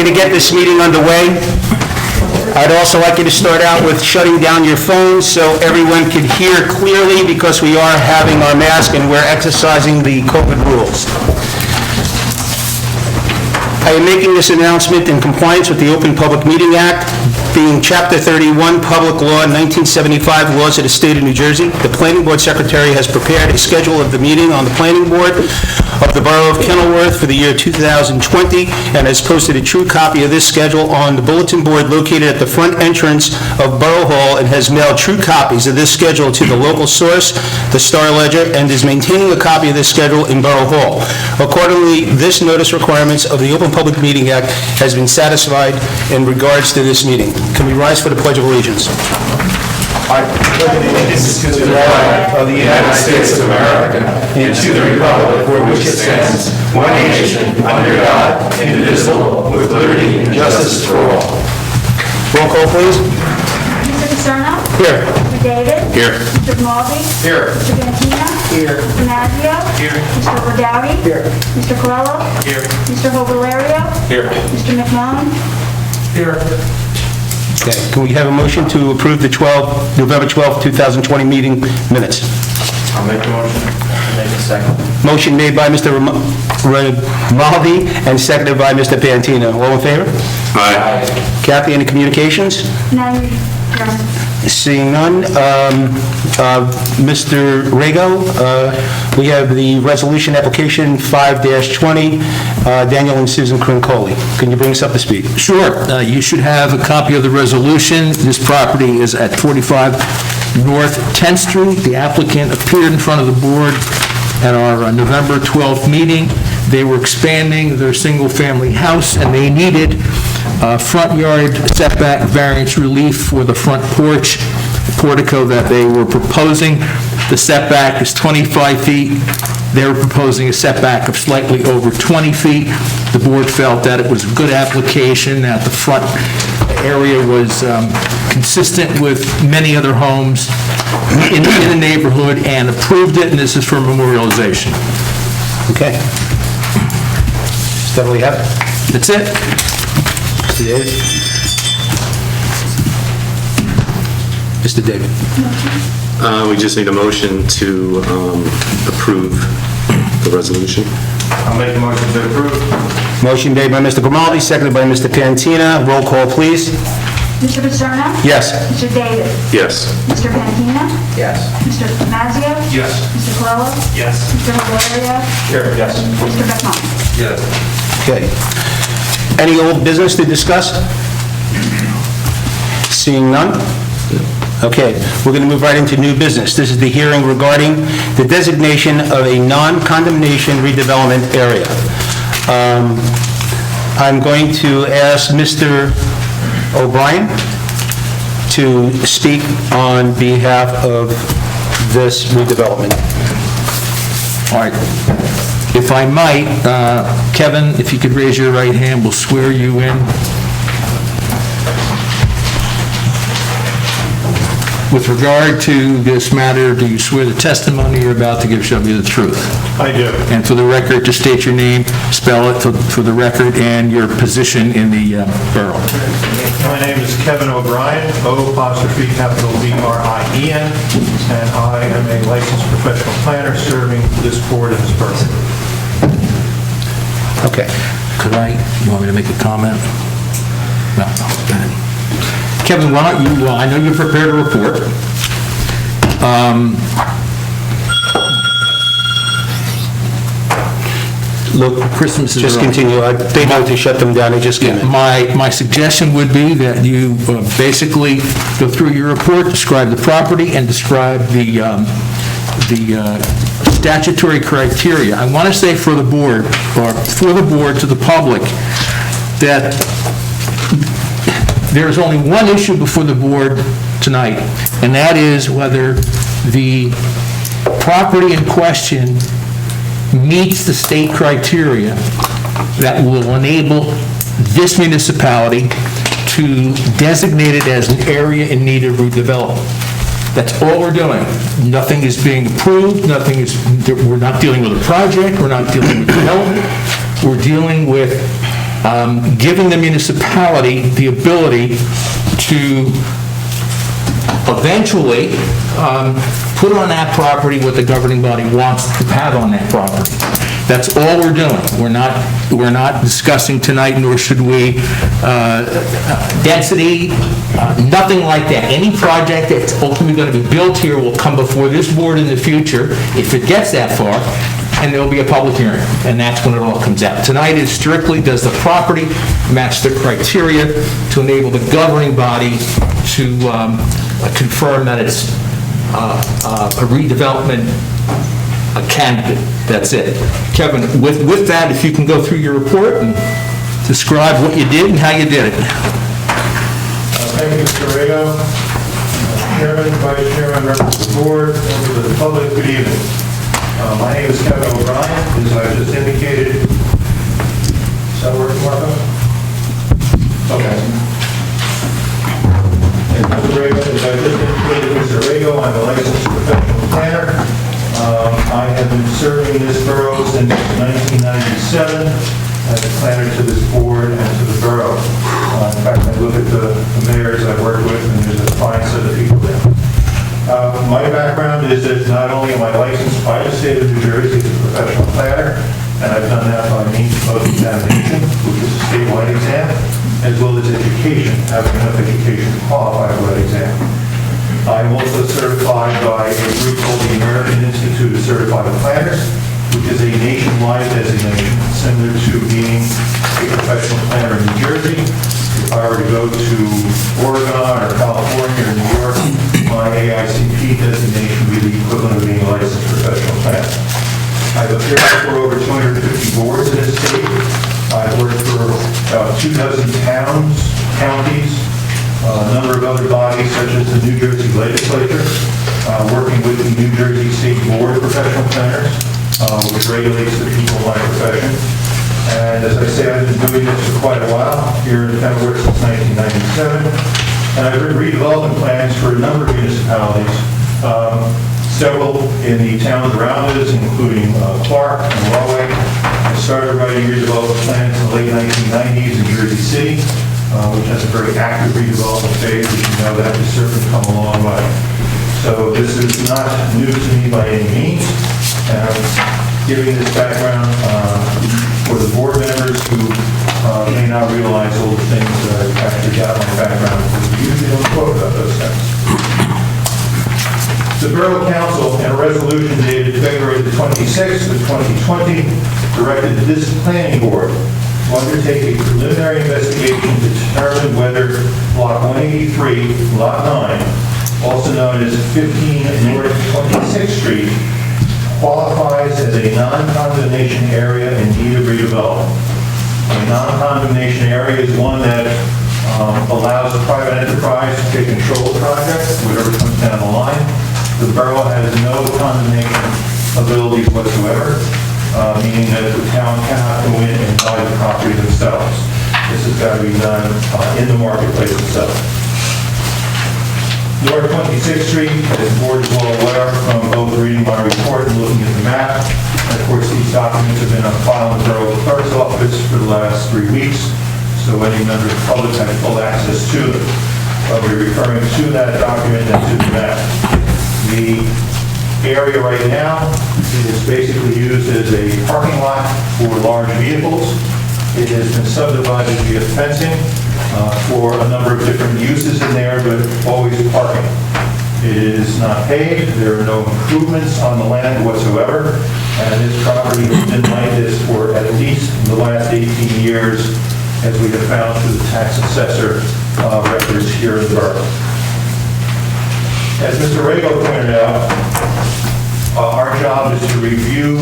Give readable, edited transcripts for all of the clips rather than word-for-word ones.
going to get this meeting underway. I'd also like you to start out with shutting down your phones so everyone can hear clearly, because we are having our mask and we're exercising the COVID rules. I am making this announcement in compliance with the Open Public Meeting Act, being Chapter 31, Public Law, 1975 laws of the state of New Jersey. The Planning Board Secretary has prepared a schedule of the meeting on the Planning Board of the Borough of Kenilworth for the year 2020 and has posted a true copy of this schedule on the bulletin board located at the front entrance of Borough Hall, and has mailed true copies of this schedule to the local source, the Star Ledger, and is maintaining a copy of this schedule in Borough Hall. Accordingly, this notice requirements of the Open Public Meeting Act has been satisfied in regards to this meeting. Can we rise for the Pledge of Allegiance? I pledge allegiance to the flag of the United States of America and to the republic for which it stands, one nation, under God, indivisible, with liberty and justice for all. Roll call, please. Mr. Paterno? Here. Mr. David? Here. Mr. Grimaldi? Here. Mr. Bantina? Here. Mr. Mazzio? Here. Mr. Rodowdy? Here. Mr. Colello? Here. Mr. Hovillario? Here. Mr. McMillan? Here. Okay, can we have a motion to approve the November 12th, 2020 meeting minutes? I'll make the motion. I'll make a second. Motion made by Mr. Grimaldi and seconded by Mr. Pantino. All in favor? Aye. Kathy, any communications? None, Your Honor. Seeing none, Mr. Rego, we have the resolution application 5-20, Daniel and Susan Crincoli. Can you bring us up to speed? Sure. You should have a copy of the resolution. This property is at 45 North 10th Street. The applicant appeared in front of the board at our November 12th meeting. They were expanding their single-family house, and they needed front yard setback variance relief for the front porch portico that they were proposing. The setback is 25 feet. They were proposing a setback of slightly over 20 feet. The board felt that it was a good application, that the front area was consistent with many other homes in the neighborhood, and approved it, and this is for memorialization. Okay. Is that all you have? That's it. Mr. David? Mr. David? We just need a motion to approve the resolution. I'll make the motion to approve. Motion made by Mr. Grimaldi, seconded by Mr. Pantina. Roll call, please. Mr. Paterno? Yes. Mr. David? Yes. Mr. Bantina? Yes. Mr. Mazzio? Yes. Mr. Colello? Yes. Mr. Hovillario? Here. Yes. Mr. McMillan? Yes. Okay. Any old business to discuss? Seeing none? Okay, we're going to move right into new business. This is the hearing regarding the designation of a non-condemnation redevelopment area. I'm going to ask Mr. O'Brien to speak on behalf of this redevelopment. All right. If I might, Kevin, if you could raise your right hand, we'll swear you in. With regard to this matter, do you swear the testimony you're about to give shall be the truth? I do. And for the record, just state your name, spell it for the record, and your position in the borough. My name is Kevin O'Brien, O''B''R''I''N, and I am a licensed professional planner serving this board and this borough. Okay. You want me to make a comment? No, go ahead. Kevin, why don't you, I know you prepared a report. Look, Christmas is Just around. continue. They know to shut them down. They just came in. My suggestion would be that you basically go through your report, describe the property, and describe the statutory criteria. I want to say for the board to the public, that there is only one issue before the board tonight, and that is whether the property in question meets the state criteria that will enable this municipality to designate it as an area in need of redevelopment. That's all we're doing. Nothing is being approved, we're not dealing with a project, we're not dealing with development, we're dealing with giving the municipality the ability to eventually put on that property what the governing body wants to have on that property. That's all we're doing. We're not discussing tonight, nor should we, density, nothing like that. Any project that's ultimately going to be built here will come before this board in the future, if it gets that far, and there'll be a public hearing, and that's when it all comes out. Tonight is strictly, does the property match the criteria to enable the governing body to confirm that it's a redevelopment candidate. That's it. Kevin, with that, if you can go through your report and describe what you did and how you did it. Thank you, Mr. Rego. Chairman, Vice Chairman, members of the board, members of the public, good evening. My name is Kevin O'Brien, as I just indicated. Is that working, Martha? Okay. As Mr. Rego, as I just indicated, Mr. Rego, I'm a licensed professional planner. I have been serving this borough since 1997 as a planner to this board and to the borough. In fact, I look at the mayors I've worked with, and there's a fine set of people there. My background is that not only am I licensed by the state of New Jersey as a professional planner, and I've done that by means of examination, which is a statewide exam, as well as education, having enough education to qualify for that exam. I'm also certified by a group called the American Institute of Certified Planners, which is a nationwide designation, similar to being a professional planner in New Jersey. If I were to go to Oregon or California or New York, my AICP designation would be the equivalent of being a licensed professional planner. I've appeared for over 250 boards in this state. I've worked for about 24 towns, counties, a number of other bodies such as the New Jersey Legislature, working with the New Jersey State Board of Professional Planners, which regulates the people in my profession. And as I say, I've been doing this for quite a while, here in Pembroke since 1997. And I've written redevelopment plans for a number of municipalities, several in the towns around us, including Clark and Rahway. I started writing redevelopment plans in the late 1990s in Jersey City, which has a very active redevelopment phase, which you know that has certainly come a long way. So this is not new to me by any means. And I'm giving this background for the board members who may not realize all the things that I've actually got in my background, because we usually don't quote about those things. The Borough Council, in a resolution dated February the 26th of 2020, directed this planning board to undertake a preliminary investigation to determine whether Block 183, Lot 9, also known as 15 North 26th Street, qualifies as a non-condemnation area in need of redevelopment. A non-condemnation area is one that allows a private enterprise to take control of the project, whatever comes down the line. The borough has no condemnation abilities whatsoever, meaning that the town cannot go in and buy the property themselves. This has got to be done in the marketplace itself. North 26th Street, as the board is well aware from both reading my report and looking at the map. And of course, these documents have been on file in the borough clerk's office for the last 3 weeks, so any member of the public has full access to them. I'll be referring to that document and to the map. The area right now is basically used as a parking lot for large vehicles. It has been subdivided via fencing for a number of different uses in there, but always parking. It is not paved, there are no improvements on the land whatsoever, and this property has been like this for at least the last 18 years, as we have found through the tax assessor records here in the borough. As Mr. Rego pointed out, our job is to review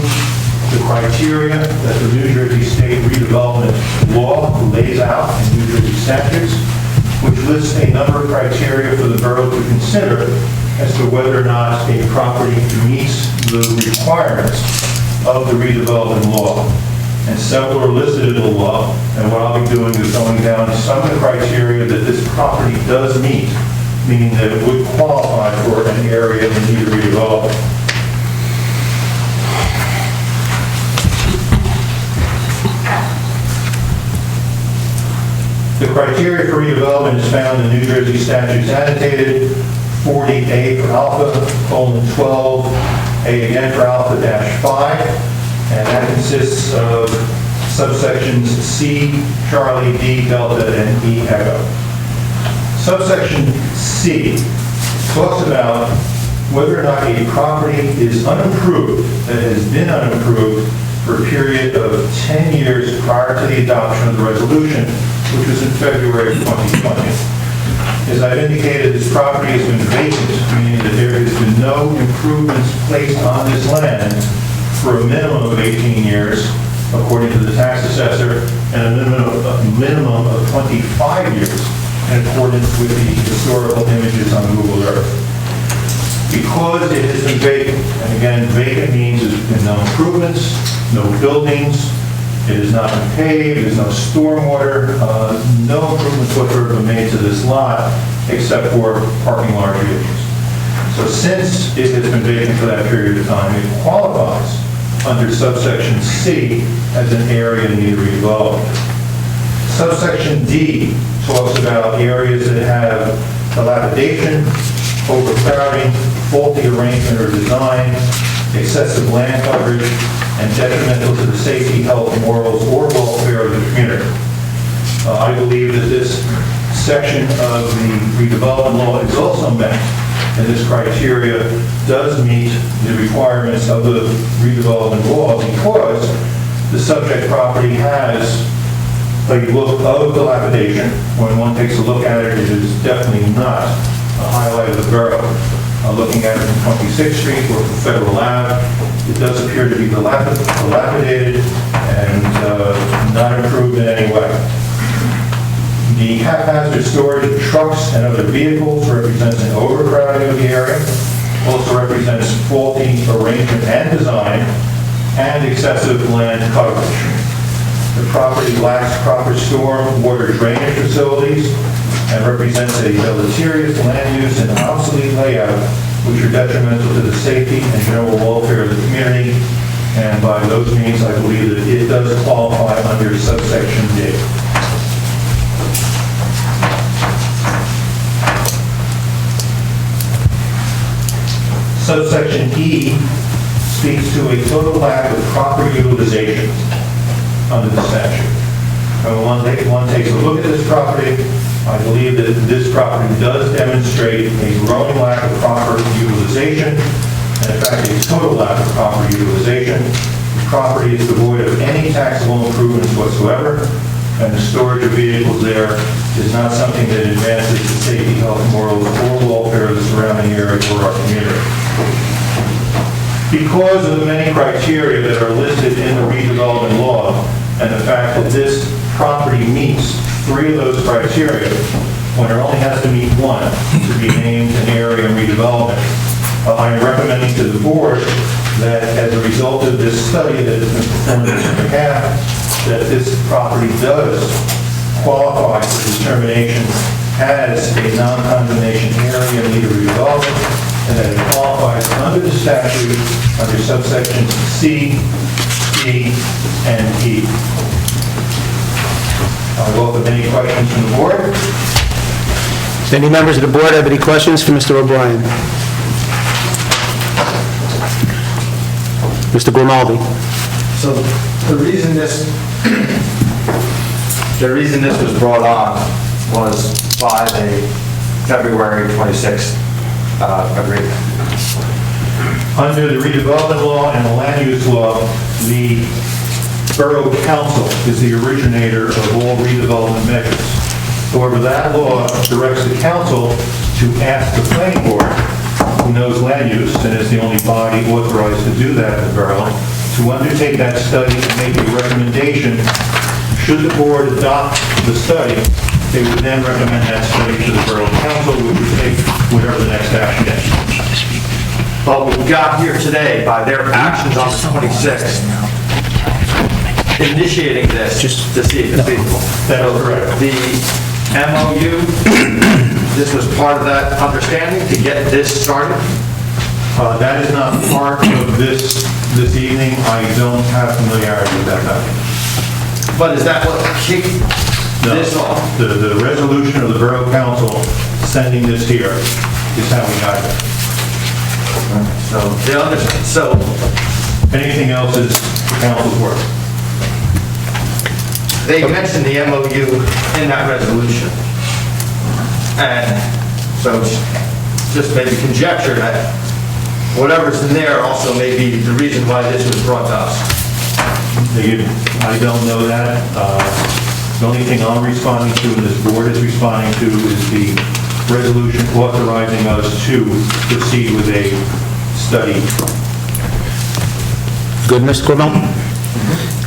the criteria that the New Jersey State Redevelopment Law lays out in New Jersey statutes, which lists a number of criteria for the borough to consider as to whether or not a property meets the requirements of the redevelopment law. And several are listed in the law, and what I'll be doing is going down some of the criteria that this property does meet, meaning that it would qualify for an area in need of redevelopment. The criteria for redevelopment is found in New Jersey statutes annotated 40A for alpha, :12, A again for alpha dash 5, and that consists of subsections C, Charlie, D, Delta, and E, Echo. Subsection C talks about whether or not a property is unimproved, that has been unimproved for a period of 10 years prior to the adoption of the resolution, which was in February of 2020. As I've indicated, this property has been vacant, meaning that there has been no improvements placed on this land for a minimum of 18 years, according to the tax assessor, and a minimum of 25 years in accordance with the historical images on Google Earth. Because it has been vacant, and again, vacant means there's been no improvements, no buildings, it has not been paved, there's no stormwater, no improvements whatsoever made to this lot except for parking large vehicles. So since it has been vacant for that period of time, it qualifies under subsection C as an area in need of redevelopment. Subsection D talks about areas that have dilapidation, overcrowding, faulty arrangement or design, excessive land coverage, and detrimental to the safety, health, morals, or welfare of the community. I believe that this section of the redevelopment law is also met, and this criteria does meet the requirements of the redevelopment law because the subject property has a look of dilapidation. When one takes a look at it, it is definitely not a highlight of the borough. Looking at it from 26th Street or from Federal Ave, it does appear to be dilapidated and not improved in any way. The haphazard storage of trucks and other vehicles represents an overcrowding of the area, also represents faulty arrangement and design, and excessive land coverage. The property lacks proper storm water drainage facilities and represents a deleterious land use and obsolete layout which are detrimental to the safety and general welfare of the community. And by those means, I believe that it does qualify under subsection D. Subsection E speaks to a total lack of proper utilization under the statute. And when one takes a look at this property, I believe that this property does demonstrate a growing lack of proper utilization, and in fact, a total lack of proper utilization. The property is devoid of any taxable improvements whatsoever, and the storage of vehicles there is not something that advances the safety, health, morals, or welfare of the surrounding area or our community. Because of the many criteria that are listed in the redevelopment law, and the fact that this property meets 3 of those criteria, when it only has to meet 1 to be named an area in redevelopment, I am recommending to the board that as a result of this study that has been performed on their behalf, that this property does qualify for determination as a non-condemnation area in need of redevelopment, and that it qualifies under the statute under subsections C, D, and E. I welcome any questions from the board. Does any members of the board have any questions for Mr. O'Brien? Mr. Grimaldi? So the reason this was brought on was by the February 26th agreement. Under the redevelopment law and the land use law, the Borough Council is the originator of all redevelopment measures. However, that law directs the council to ask the planning board, who knows land use and is the only body authorized to do that in the borough, to undertake that study and make a recommendation. Should the board adopt the study, they would then recommend that study to the Borough Council, which would take whatever the next action is. But we got here today by their actions on the 26th, initiating this just to see if it's feasible. That is correct. The MOU, this was part of that understanding to get this started? That is not part of this evening. I don't have familiarity with that document. But is that what No, this off. the resolution of the Borough Council sending this here is how we got it. So, Anything else is the council's work. they mentioned the MOU in that resolution. And so it's just maybe conjecture that whatever's in there also may be the reason why this was brought to us. I don't know that. The only thing I'm responding to and this board is responding to is the resolution authorizing us to proceed with a study. Good, Mr. Cornell?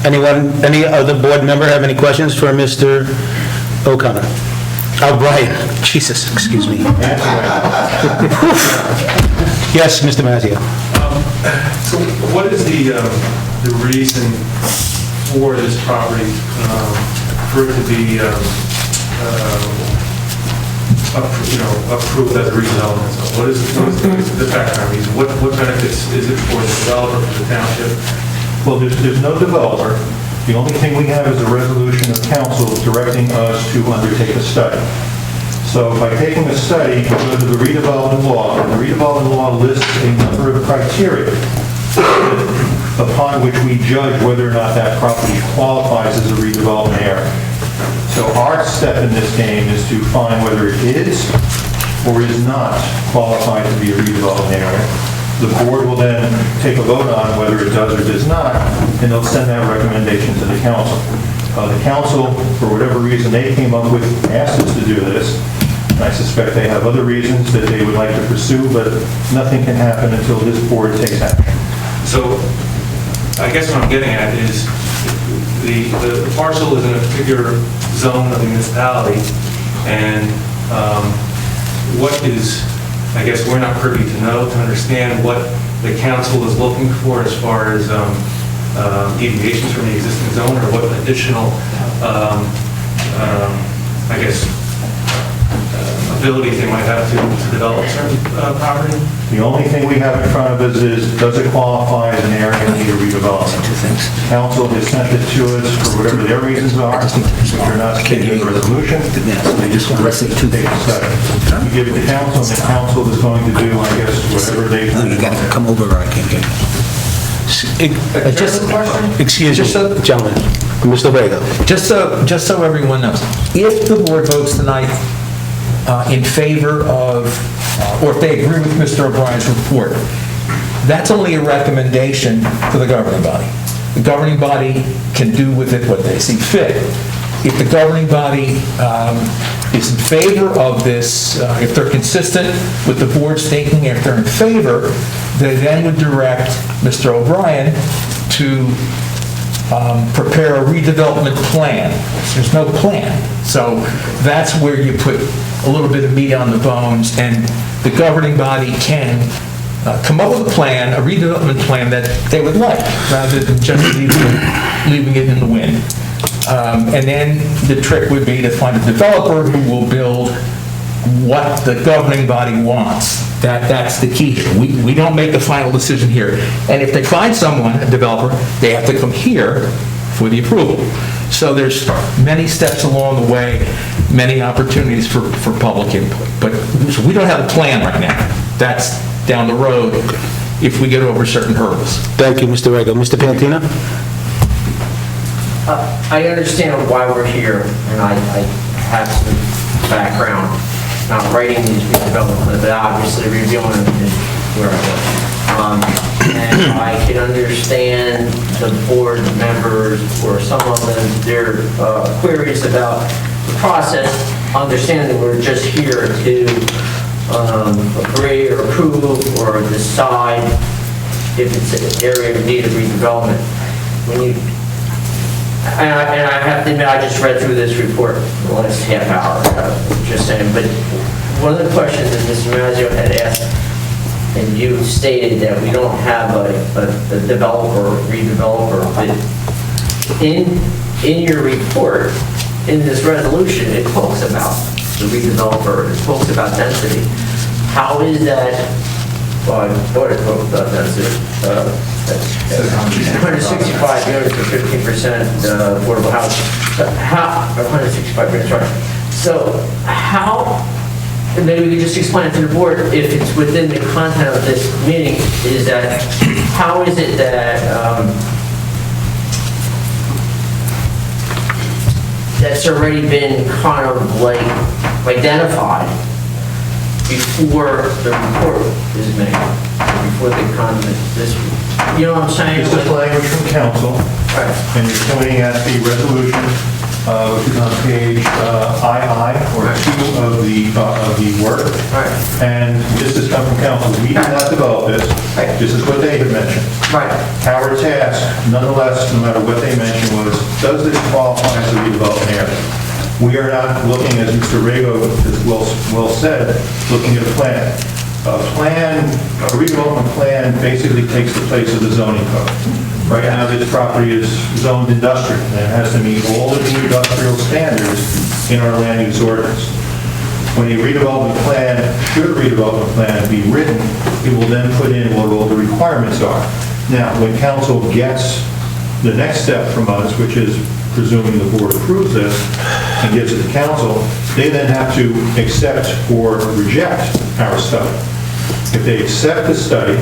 Any other board member have any questions for Mr. O'Connor? O'Brien, Jesus, excuse me. Yes, Mr. Mazzio. So what is the reason for this property, for it to be, approved as a redevelopment? So what is the background reason? What benefits is it for the developer, for the township? Well, there's no developer. The only thing we have is a resolution of council directing us to undertake a study. So by taking a study, we go to the redevelopment law, and the redevelopment law lists a number of criteria upon which we judge whether or not that property qualifies as a redevelopment area. So our step in this game is to find whether it is or is not qualified to be a redevelopment area. The board will then take a vote on whether it does or does not, and they'll send that recommendation to the council. The council, for whatever reason they came up with, asked us to do this. And I suspect they have other reasons that they would like to pursue, but nothing can happen until this board takes action. So I guess what I'm getting at is the parcel is in a particular zone of the municipality, and what is, I guess we're not privy to know, to understand what the council is looking for as far as deviations from the existing zone, or what additional, I guess, abilities they might have to develop certain property? The only thing we have in front of us is, does it qualify as an area in need of redevelopment? Council has sent it to us for whatever their reasons are, which are not stated in the resolution. They just want to take a study. We give it to council, and the council is going to do, I guess, whatever they... You got to come over, or I can't get it. Just, excuse me, gentlemen. Mr. Vega. Just so everyone knows, if the board votes tonight in favor of, or if they agree with Mr. O'Brien's report, that's only a recommendation to the governing body. The governing body can do with it what they see fit. If the governing body is in favor of this, if they're consistent with the board's thinking, if they're in favor, they then would direct Mr. O'Brien to prepare a redevelopment plan. There's no plan. So that's where you put a little bit of meat on the bones, and the governing body can come up with a plan, a redevelopment plan that they would like, rather than just leaving it in the wind. And then the trick would be to find a developer who will build what the governing body wants. That's the key here. We don't make the final decision here. And if they find someone, a developer, they have to come here for the approval. So there's many steps along the way, many opportunities for public input. But so we don't have a plan right now. That's down the road if we get over certain hurdles. Thank you, Mr. Rego. Mr. Pantina? I understand why we're here, and I have some background, not writing these redevelopment, but obviously reviewing them where I work. And I can understand the board members, or some of them, their queries about the process, understanding we're just here to agree or approve or decide if it's an area of need of redevelopment. When you And I have to admit, I just read through this report in the last half hour, just saying, but one of the questions that Mr. Mazzio had asked, and you stated that we don't have a developer or redeveloper, but in your report, in this resolution, it talks about the redeveloper, it talks about density. How is that Well, that's it. 165 units for 15% affordable housing. So how, or 165 units, right. So how, and maybe we could just explain it to the board, if it's within the content of this meeting, is that, how is it that, that's already been kind of like identified before the report is made, before the content, this, you know what I'm saying? This is language from council, Right. and you're pointing at the resolution, which is on page II, or 2 of the work. Right. And this has come from council. We did not develop this. Right. This is what they had mentioned. Right. Our task, nonetheless, no matter what they mention, was, does this qualify as a redevelopment area? We are not looking, as Mr. Rego has well said, looking at a plan. A redevelopment plan basically takes the place of the zoning code. Right now, this property is zoned industrial, and it has to meet all of the industrial standards in our land use ordinance. When a redevelopment plan, should a redevelopment plan be written, it will then put in what all the requirements are. Now, when council gets the next step from us, which is presuming the board approves this and gives it to council, they then have to accept or reject our study. If they accept the study,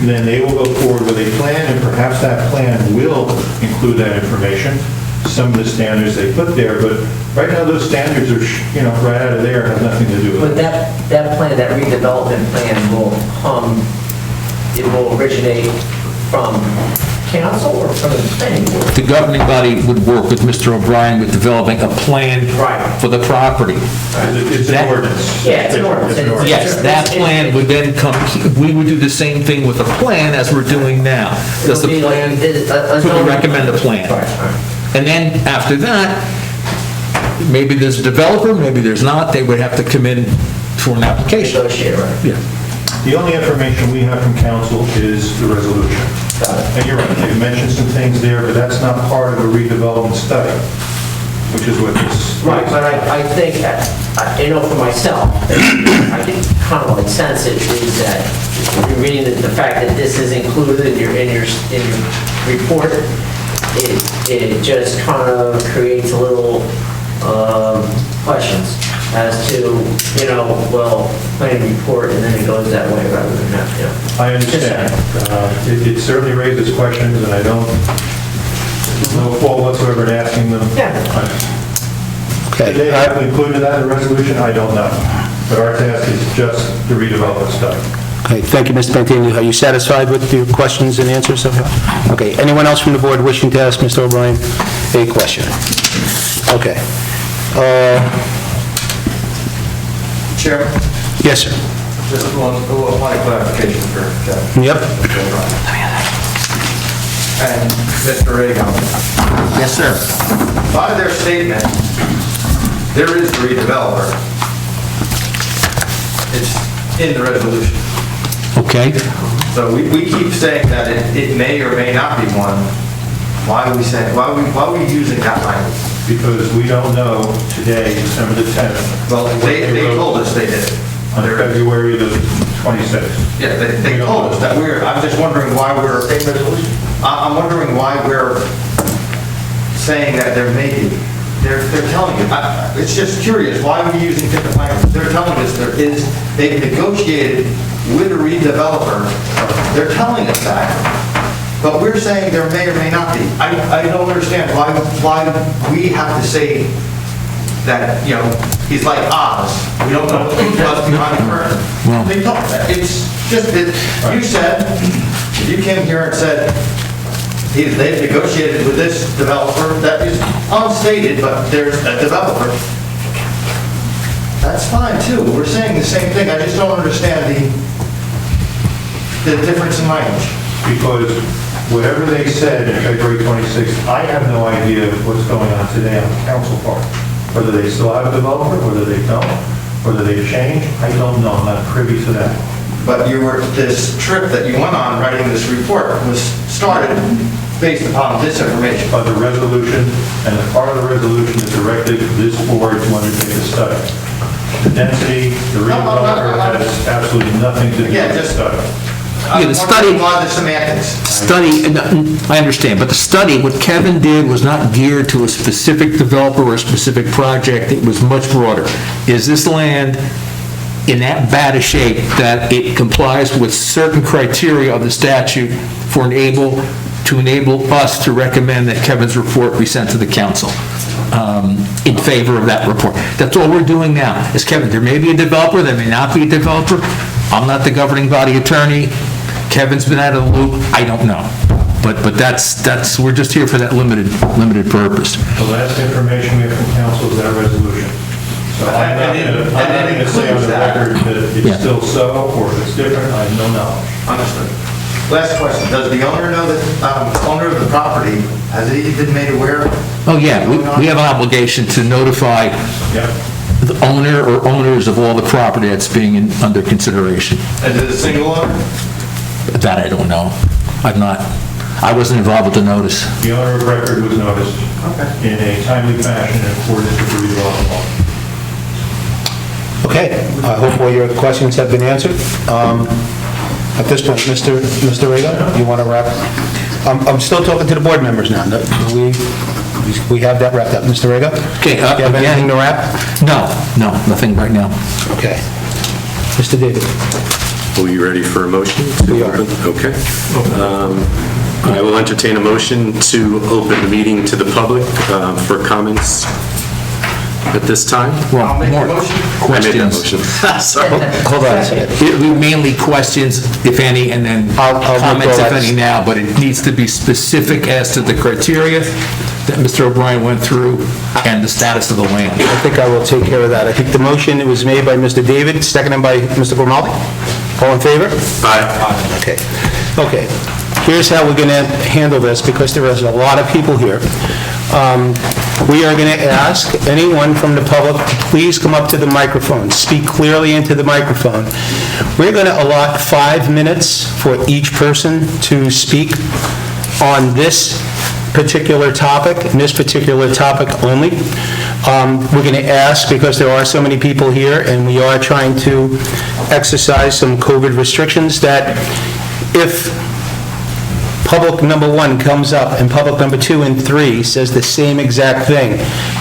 then they will go forward with a plan, and perhaps that plan will include that information, some of the standards they put there, but right now those standards are, right out of there, have nothing to do with But it. that plan, that redevelopment plan will it will originate from council or from the planning board? The governing body would work with Mr. O'Brien with developing a plan Right. for the property. It's an ordinance. Yeah, it's an ordinance. It's an ordinance. Yes, that plan would then come, we would do the same thing with a plan as we're doing now. Does the It'll be like plan, a could we zoning- recommend a plan? Right, right. And then after that, maybe there's a developer, maybe there's not, they would have to come in for an application. Negotiate, right. Yeah. The only information we have from council is the resolution. Got it. And you're right, they've mentioned some things there, but that's not part of a redevelopment study, which is what this... Right, but I think, for myself, I can kind of like sense it is that you're reading the fact that this is included in your report, it just kind of creates a little questions as to, planning report, and then it goes that way rather than that, I understand. It certainly raises questions, and I don't, no fault whatsoever in asking them. Yeah. Did they have included that in the resolution? I don't know. But our task is just the redevelopment study. Okay, thank you, Mr. Pantini. Are you satisfied with your questions and answers so far? Okay, anyone else from the board wishing to ask Mr. O'Brien a question? Okay. Chairman, Yes, sir. just one point of clarification for Jeff. Yep. And Mr. Reagan. Yes, sir. By their statement, there is a redeveloper. It's in the resolution. Okay? So we keep saying that it may or may not be one. Why are we saying, why are we using that language? Because we don't know today, December the 10th. Well, they told us they did. On February the 26th. Yeah, they told us that I'm just wondering why I'm wondering why we're saying that there may be. They're telling you, it's just curious, why are we using different language? They're telling us they've negotiated with a redeveloper. They're telling us that. But we're saying there may or may not be. I don't understand why we have to say that, he's like Oz. We don't know what he does behind the curtain. They don't. It's just that you said, you came here and said, they've negotiated with this developer that is unstated, but there's a developer. That's fine too. We're saying the same thing. I just don't understand the difference in language. Because whatever they said in February 26th, I have no idea what's going on today on the council part. Whether they still have a developer, whether they don't, whether they've changed, I don't know. I'm not privy to that. But this trip that you went on writing this report was started based upon this information. By the resolution, and the part of the resolution is directed to this board to undertake a study. The density, the redeveloper has absolutely nothing to do with Yeah, the just- study. Yeah, the study- A lot of the semantics. Study, I understand, but the study, what Kevin did was not geared to a specific developer or a specific project, it was much broader. Is this land in that bad a shape that it complies with certain criteria of the statute to enable us to recommend that Kevin's report be sent to the council in favor of that report? That's all we're doing now. Is Kevin, there may be a developer, there may not be a developer. I'm not the governing body attorney. Kevin's been out of the loop. I don't know. But that's, we're just here for that limited purpose. The last information we have from council is that resolution. So I'm not going to say on the record that Yeah. it's still so, or if it's different, I have no knowledge. Understood. Last question, does the owner know that, owner of the property, has he been made aware? Oh, yeah, we have an obligation to notify Yep. the owner or owners of all the property that's being under consideration. Is it a single owner? That I don't know. I wasn't involved with the notice. The owner of record was noticed in a timely fashion in accordance with the redevelopment law. Okay, I hope all your questions have been answered. At this point, Mr. Rego, you want to wrap? I'm still talking to the board members now. We have that wrapped up. Mr. Rego? Okay, You have anything to wrap? No, nothing right now. Okay. Mr. David? Are we ready for a motion? We are. Okay. I will entertain a motion to open the meeting to the public for comments at this time. Well, I'll make more the motion. I made that questions. motion. Sorry. Hold on a second. It will be mainly questions, if any, and then I'll comments, withdraw if that. any, now, but it needs to be specific as to the criteria that Mr. O'Brien went through and the status of the land. I think I will take care of that. I think the motion was made by Mr. David, seconded by Mr. Grimaldi. All in favor? Aye. Okay. Here's how we're going to handle this, because there is a lot of people here. We are going to ask anyone from the public to please come up to the microphone, speak clearly into the microphone. We're going to allot 5 minutes for each person to speak on this particular topic, and this particular topic only. We're going to ask, because there are so many people here, and we are trying to exercise some COVID restrictions, that if public number 1 comes up and public number 2 and 3 says the same exact thing,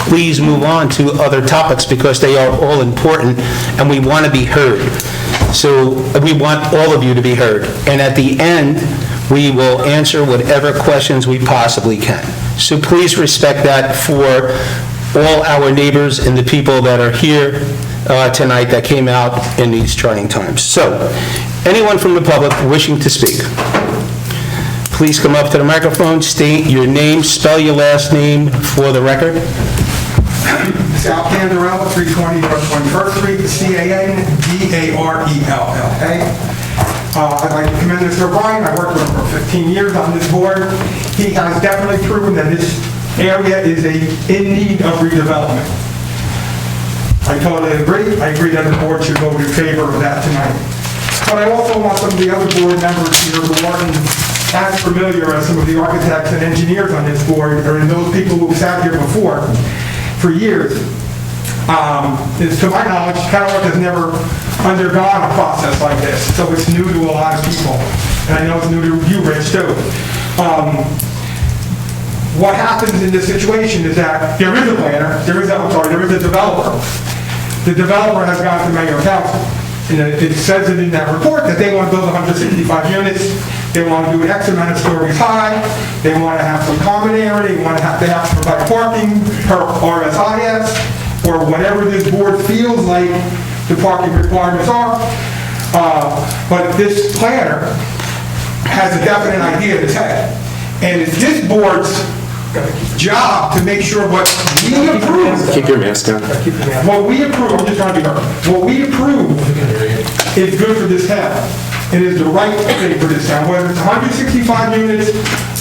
please move on to other topics, because they are all important and we want to be heard. So we want all of you to be heard. And at the end, we will answer whatever questions we possibly can. So please respect that for all our neighbors and the people that are here tonight that came out in these trying times. So, anyone from the public wishing to speak, please come up to the microphone, state your name, spell your last name for the record. Sal Candarella, 320 North 21st Street, C-A-N-D-A-R-E-L-L-A. I'd like to commend Mr. O'Brien. I worked with him for 15 years on this board. He has definitely proven that this area is in need of redevelopment. I totally agree. I agree that the board should vote in favor of that tonight. But I also want some of the other board members here who aren't as familiar as some of the architects and engineers on this board, or those people who sat here before for years. To my knowledge, Kenilworth has never undergone a process like this, so it's new to a lot of people. And I know it's new to you, Rich, too. What happens in this situation is that there is a planner, there is a developer. The developer has gone to mayor and council. And it says it in that report that they want to build 165 units, they want to do an X amount of stories high, they want to have some common area, they have to provide parking per RSIS, or whatever this board feels like the parking requirements are. But this planner has a definite idea in his head. And it's this board's job to make sure what we approve. Keep your mask on. What we approve, I'm just trying to be heard. What we approve is good for this town. It is the right thing for this town. Whether it's 165 units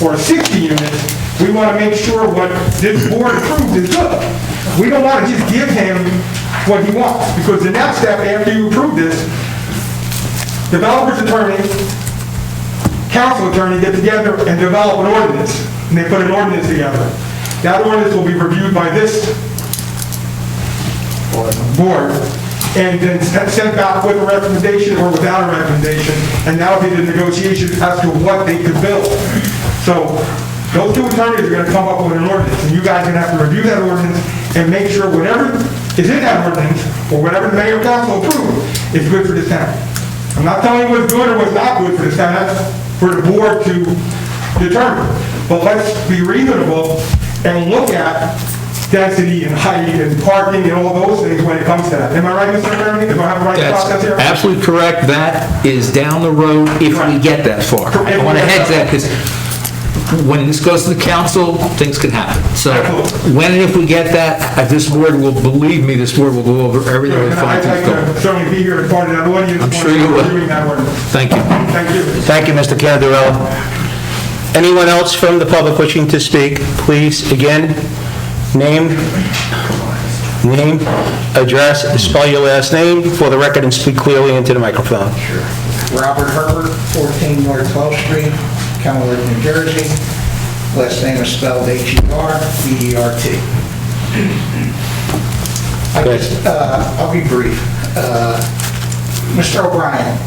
or 60 units, we want to make sure what this board approves is good. We don't want to just give him what he wants, because the next step after you approve this, developer's attorney, council attorney get together and develop an ordinance. And they put an ordinance together. That ordinance will be reviewed by this board, and then sent back with a recommendation or without a recommendation, and now be the negotiations as to what they could build. So those two attorneys are gonna come up with an ordinance, and you guys are gonna have to review that ordinance and make sure whatever is in that ordinance, or whatever the mayor and council approve, is good for this town. I'm not telling you what's good or what's not good for this town, that's for the board to determine. But let's be reasonable and look at density and height and parking and all those things when it comes to that. Am I right, Mr. Attorney? Do I have the right process here? That's absolutely correct. That is down the road if we get that far. I want to head to that because when this goes to the council, things can happen. So when and if we get that, this board will, believe me, this board will go over everything with I'd like to certainly be here as part of that audience. I'm sure you will. Reviewing that ordinance. Thank you. Thank you. Thank you, Mr. Candarella. Anyone else from the public wishing to speak, please, again, name, address, spell your last name for the record and speak clearly into the microphone. Robert Herbert, 14 North 12th Street, Kenilworth, New Jersey. Last name is spelled H-E-R-B-E-R-T. I'll be brief. Mr. O'Brien,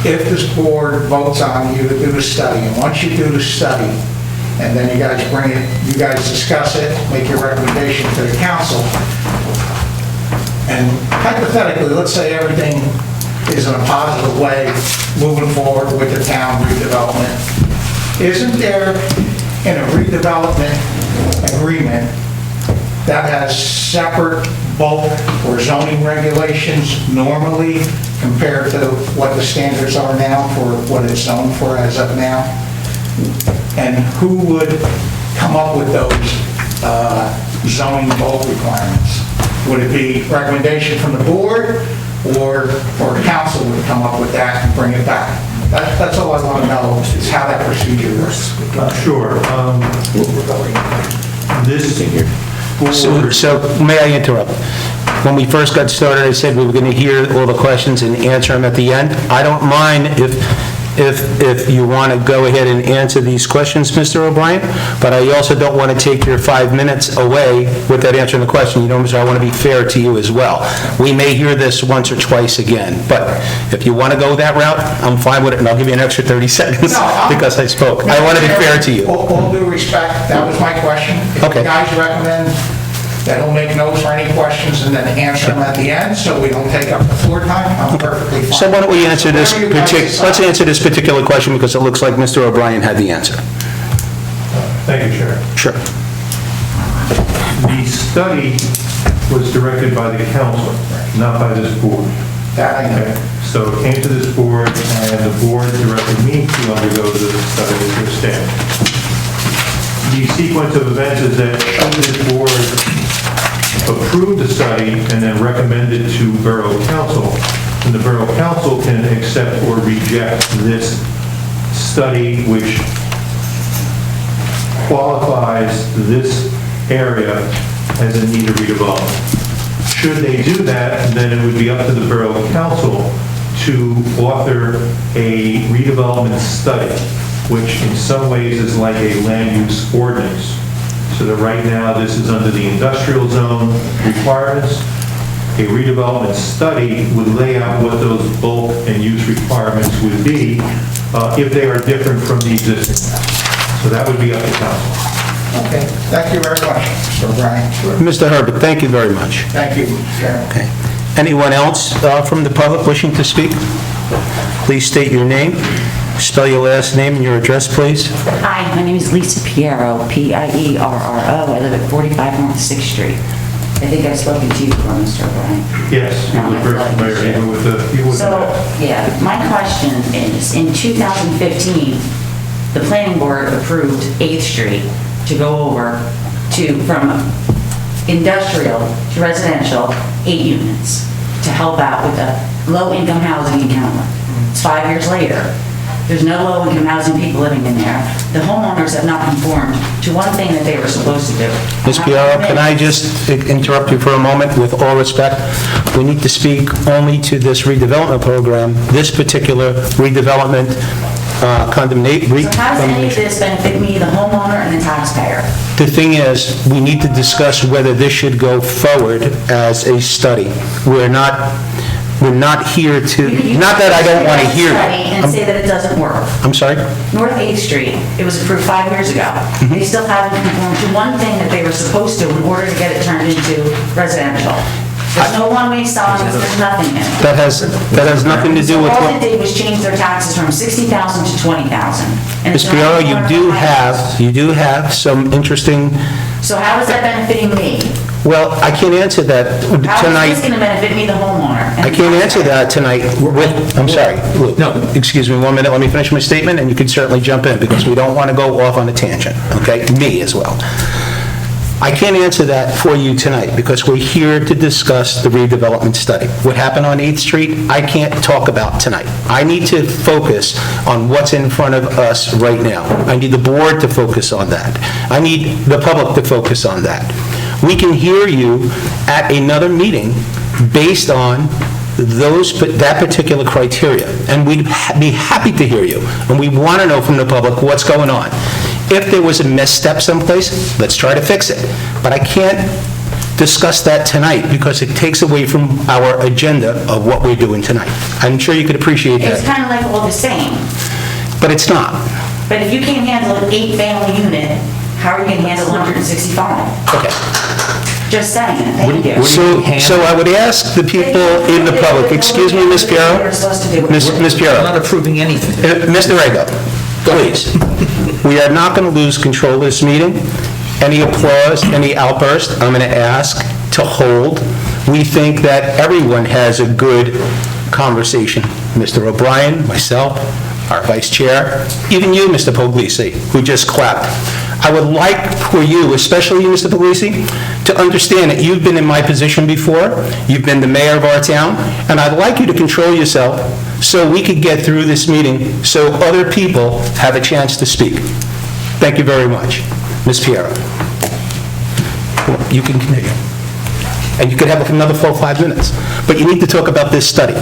if this board votes on you to do the study, and once you do the study, and then you guys bring it, you guys discuss it, make your recommendation to the council, and hypothetically, let's say everything is in a positive way moving forward with the town redevelopment, isn't there in a redevelopment agreement that has separate bulk or zoning regulations normally compared to what the standards are now for what it's zoned for as of now? And who would come up with those zoning bulk requirements? Would it be recommendation from the board, or council would come up with that and bring it back? That's all I want to know, is how that procedure works. Sure. So may I interrupt? When we first got started, I said we were going to hear all the questions and answer them at the end. I don't mind if you want to go ahead and answer these questions, Mr. O'Brien, but I also don't want to take your 5 minutes away without answering the question. You know, I want to be fair to you as well. We may hear this once or twice again, but if you want to go that route, I'm fine with it, and I'll give you an extra 30 seconds because I spoke. I want to be fair to you. All due respect, that was my question. If Okay. you guys recommend that he'll make notes for any questions and then answer them at the end, so we don't take up the floor time, I'm perfectly fine. So why don't we answer this Whatever you guys let's decide. answer this particular question because it looks like Mr. O'Brien had the answer. Thank you, Chair. Sure. The study was directed by the council, not by this board. That I know. Okay, so it came to this board, and the board directed me to undergo the study to stand. The sequence of events is that this board approved the study and then recommended to Borough Council, and the Borough Council can accept or reject this study, which qualifies this area as in need of redevelopment. Should they do that, then it would be up to the Borough Council to author a redevelopment study, which in some ways is like a land use ordinance. So that right now, this is under the industrial zone requirements. A redevelopment study would lay out what those bulk and use requirements would be if they are different from the existing. So that would be up to council. Okay, thank you very much, Mr. O'Brien. Mr. Herbert, thank you very much. Thank you, Mr. Chairman. Okay. Anyone else from the public wishing to speak? Please state your name, spell your last name and your address, please. Hi, my name is Lisa Pierro, P-I-E-R-R-O. I live at 45 North 6th Street. I think I've spoken to you before, Mr. O'Brien. Yes, you were very familiar even with the... So, yeah, my question is, in 2015, the planning board approved 8th Street to go over from industrial to residential, 8 units, to help out with the low-income housing in Kenilworth. It's 5 years later. There's no low-income housing people living in there. The homeowners have not conformed to one thing that they were supposed to do. Ms. Piero, can I just interrupt you for a moment with all respect? We need to speak only to this redevelopment program. This particular redevelopment condemnation. So how does any of this benefit me, the homeowner and the taxpayer? The thing is, we need to discuss whether this should go forward as a study. We're not here to, not that I don't want to hear And say that it doesn't work. I'm sorry? North 8th Street, it was approved 5 years ago. They still haven't conformed to one thing that they were supposed to in order to get it turned into residential. There's no one-way signs, there's nothing in it. That has nothing to do with All what... they did was change their taxes from $60,000 to $20,000. And Ms. it's not Piero, even you do have some interesting, So how is that benefiting me? well, I can't answer that How is this tonight. going to benefit me, the homeowner? I can't answer that tonight. I'm sorry. No, excuse me 1 minute. Let me finish my statement, and you can certainly jump in, because we don't want to go off on a tangent, okay? Me as well. I can't answer that for you tonight, because we're here to discuss the redevelopment study. What happened on 8th Street, I can't talk about tonight. I need to focus on what's in front of us right now. I need the board to focus on that. I need the public to focus on that. We can hear you at another meeting based on that particular criteria, and we'd be happy to hear you, and we want to know from the public what's going on. If there was a misstep someplace, let's try to fix it. But I can't discuss that tonight, because it takes away from our agenda of what we're doing tonight. I'm sure you could appreciate It's that, kind of like all the same. but it's not. But if you can't handle an 8-family unit, how are you going to handle 165? Okay. Just saying, thank you. So I would ask the people in the public, excuse me, Ms. Piero? Ms. We're Piero? not approving anything. Mr. Rego, please. We are not going to lose control of this meeting. Any applause, any outburst, I'm going to ask to hold. We think that everyone has a good conversation. Mr. O'Brien, myself, our vice chair, even you, Mr. Puglisi, who just clapped. I would like for you, especially you, Mr. Puglisi, to understand that you've been in my position before. You've been the mayor of our town, and I'd like you to control yourself so we could get through this meeting so other people have a chance to speak. Thank you very much. Ms. Piero. You can continue. And you could have another full 5 minutes. But you need to talk about this study.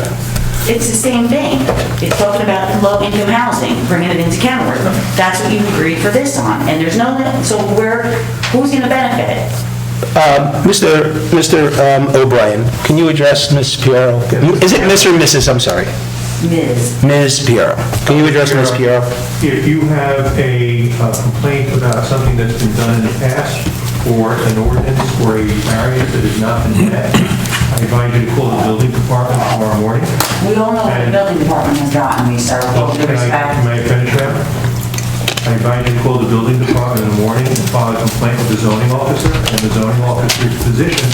It's the same thing. It's talking about low-income housing, bringing it into Kenworth. That's what you agreed for this on. And there's no, so who's going to benefit? Mr. O'Brien, can you address Ms. Piero? Is it Miss or Mrs.? I'm sorry. Ms. Ms. Piero. Can you address Ms. Piero? If you have a complaint about something that's been done in the past, or an ordinance or a variance that has not been met, I invite you to call the building department tomorrow morning. We all know what the building department has gotten, we start with all due respect. May I finish that? I invite you to call the building department in the morning and file a complaint with the zoning officer, and the zoning officer's position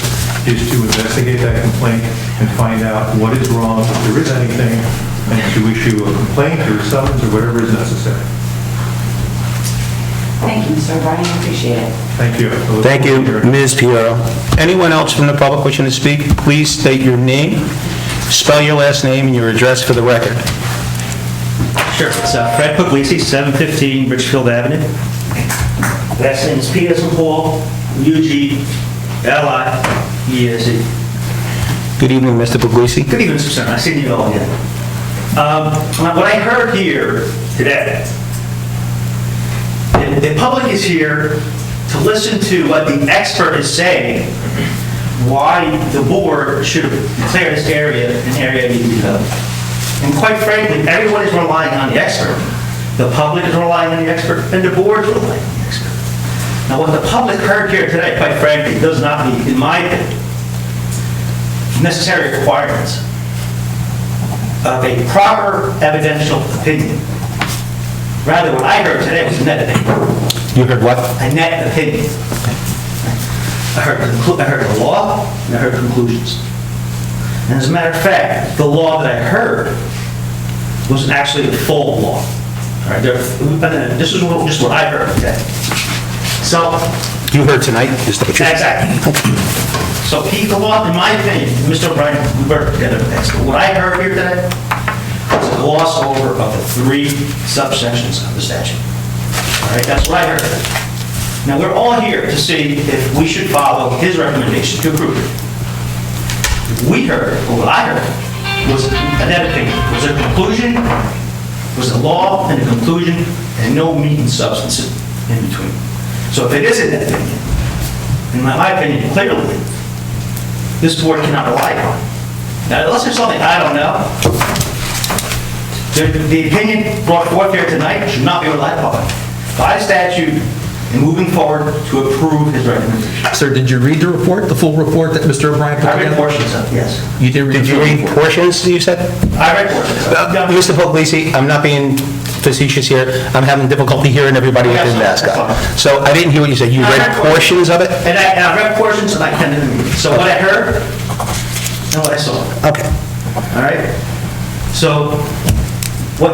is to investigate that complaint and find out what is wrong, if there is anything, and to issue a complaint or a summons or whatever is necessary. Thank you, Mr. O'Brien, I appreciate it. Thank you. Thank you, Ms. Piero. Anyone else from the public wishing to speak, please state your name, spell your last name and your address for the record. Sure, it's Fred Puglisi, 715 Richfield Avenue. Last name is P as in Paul, Ugliese. Good evening, Mr. Puglisi. Good evening, Mr. Senator. I see you all again. What I heard here today, the public is here to listen to what the expert is saying, why the board should have declared this area an area to be developed. And quite frankly, everyone is relying on the expert. The public is relying on the expert, and the board is relying on the expert. Now, what the public heard here today, quite frankly, does not meet, in my opinion, necessary requirements of a proper evidential opinion. Rather, what I heard today was a net opinion. You heard what? A net opinion. I heard the law, and I heard conclusions. And as a matter of fact, the law that I heard wasn't actually the full law. All right, this is just what I heard today. So, You heard tonight, is that what you're... exactly. So the law, in my opinion, Mr. O'Brien, we worked together with this, but what I heard here today was a gloss over of the 3 subsections of the statute. All right, that's what I heard today. Now, we're all here to see if we should follow his recommendation to approve it. We heard, or what I heard, was a net opinion. Was there a conclusion? was a law and a conclusion and no meat and substance in between. So if it isn't that opinion, in my opinion, clearly, this board cannot rely upon. Now, unless there's something I don't know, the opinion brought forth here tonight should not be relied upon by statute and moving forward to approve his recommendation. Sir, did you read the report, the full report that Mr. O'Brien put I read together? portions of it, yes. You did read Did the you full read report? portions, you said? I read portions of it. Mr. Puglisi, I'm not being facetious here. I'm having difficulty hearing everybody at this desk. So I didn't hear what you said. You read portions of it? And I read portions and I attended the meeting. So what I heard and what I saw. Okay. All right? So, what,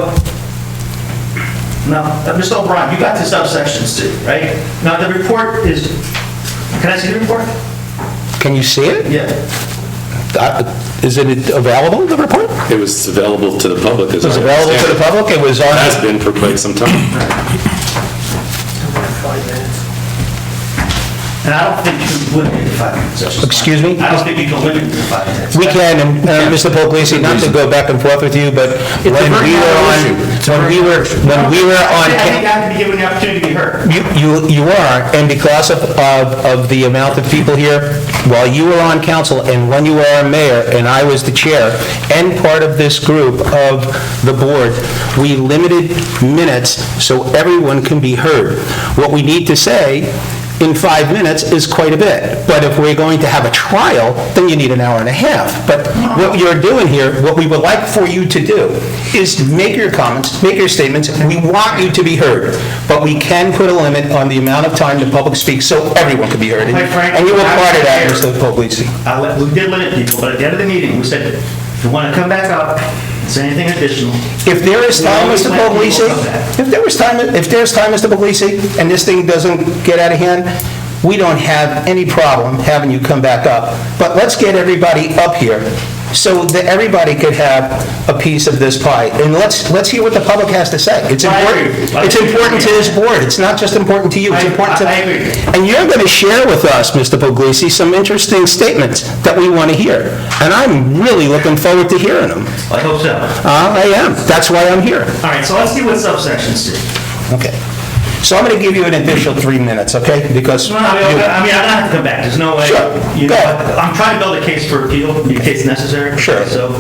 now, Mr. O'Brien, you got to subsections too, right? Now, the report is, can I see the report? Can you see it? Yeah. Is it available, the report? It was available to the public as It was I available to the understand public? It was it. on... Has been for quite some time. And I don't think you can limit it to 5 minutes. Excuse me? I don't think you can limit it to 5 minutes. We can, and Mr. Puglisi, not to go back and forth with you, but when we were on... When we were on... I think I have to be given the opportunity to be heard. You are, and because of the amount of people here, while you were on council and when you were our mayor and I was the chair and part of this group of the board, we limited minutes so everyone can be heard. What we need to say in 5 minutes is quite a bit, but if we're going to have a trial, then you need an hour and a half. But what you're doing here, what we would like for you to do is make your comments, make your statements. We want you to be heard, but we can put a limit on the amount of time the public speaks so everyone can be heard. Quite frankly, And you were part of that, I- Mr. Puglisi. We did limit people, but at the end of the meeting, we said, if you want to come back up and say anything additional, If there is time, We Mr. always let people come Puglisi, back. if there's time, Mr. Puglisi, and this thing doesn't get out of hand, we don't have any problem having you come back up. But let's get everybody up here so that everybody could have a piece of this pie. And let's hear what the public has to say. It's I important. agree. It's important to this board. It's not just important to you. It's important to... I agree. And you're going to share with us, Mr. Puglisi, some interesting statements that we want to hear. And I'm really looking forward to hearing them. I hope so. I am. That's why I'm here. All right, so let's see what subsections do. Okay. So I'm going to give you an additional 3 minutes, okay? Because... I mean, I don't have to come back, there's no way. Sure. You Go know, ahead. I'm trying to build a case for appeal, in case necessary. Sure. So,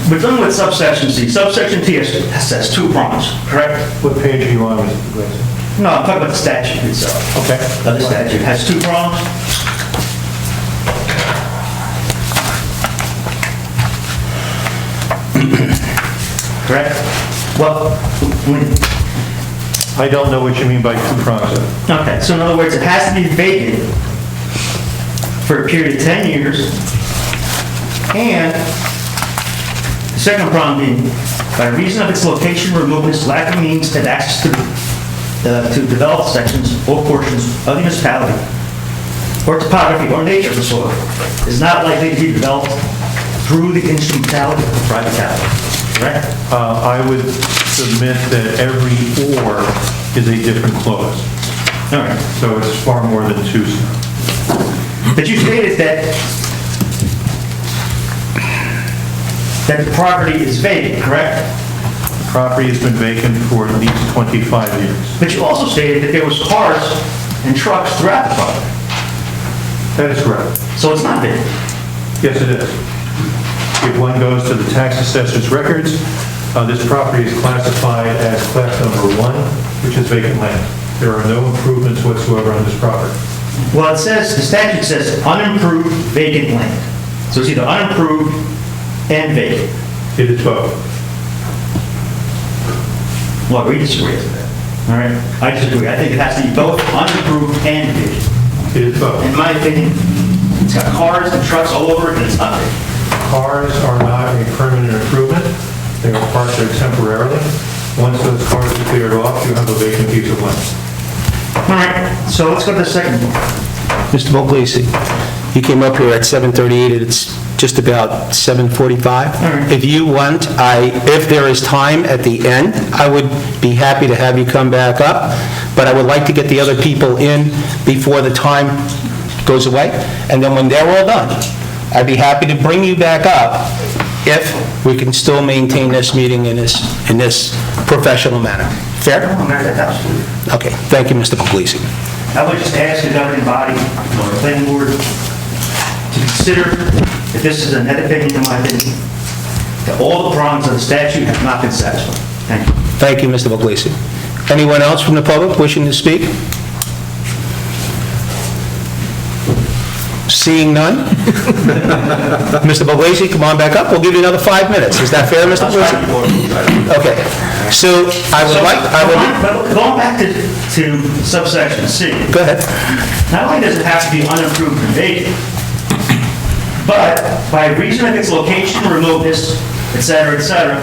we're done with subsection C. Subsection T has 2 prongs, correct? What page are you on, Mr. Puglisi? No, I'm talking about the statute itself. Okay. The statute has 2 prongs. Correct? Well, I don't know what you mean by 2 prongs. okay, so in other words, it has to be vacant for a period of 10 years, and the second prong being, by reason of its location, remoteness, lack of means, and access to developed sections or portions of the municipality, or topography or nature of the soil, is not likely to be developed through the instrumentality of privatality. Correct? I would submit that every "or" is a different clause. All right. So it's far more than 2. But you stated that the property is vacant, correct? The property has been vacant for at least 25 years. But you also stated that there was cars and trucks throughout the property. That is correct. So it's not vacant. Yes, it is. If one goes to the tax assessor's records, this property is classified as class number 1, which is vacant land. There are no improvements whatsoever on this property. Well, it says, the statute says unimproved vacant land. So it's either unimproved and vacant. It is both. Well, we disagree with that. All right? I disagree. I think it has to be both unimproved and vacant. It is both. In my opinion, it's got cars and trucks all over it, and it's not vacant. Cars are not a permanent improvement. They are parked there temporarily. Once those cars are cleared off, you have a vacant piece of land. All right, so let's go to the second one. Mr. Puglisi, you came up here at 7:38, and it's just about 7:45. right. If you want, if there is time at the end, I would be happy to have you come back up, but I would like to get the other people in before the time goes away, and then when they're all done, I'd be happy to bring you back up if we can still maintain this meeting in this professional manner. Fair? Absolutely. Okay, thank you, Mr. Puglisi. I would just ask the governing body, or the planning board, to consider that this is a net opinion, in my opinion, that all the prongs of the statute have not been satisfied. Thank you. Thank you, Mr. Puglisi. Anyone else from the public wishing to speak? Seeing none? Mr. Puglisi, come on back up. We'll give you another 5 minutes. Is that fair, Mr. Puglisi? Okay. So Going back to subsection C. Go ahead. Not only does it have to be unimproved and vacant, but by reason of its location, remoteness, et cetera, et cetera,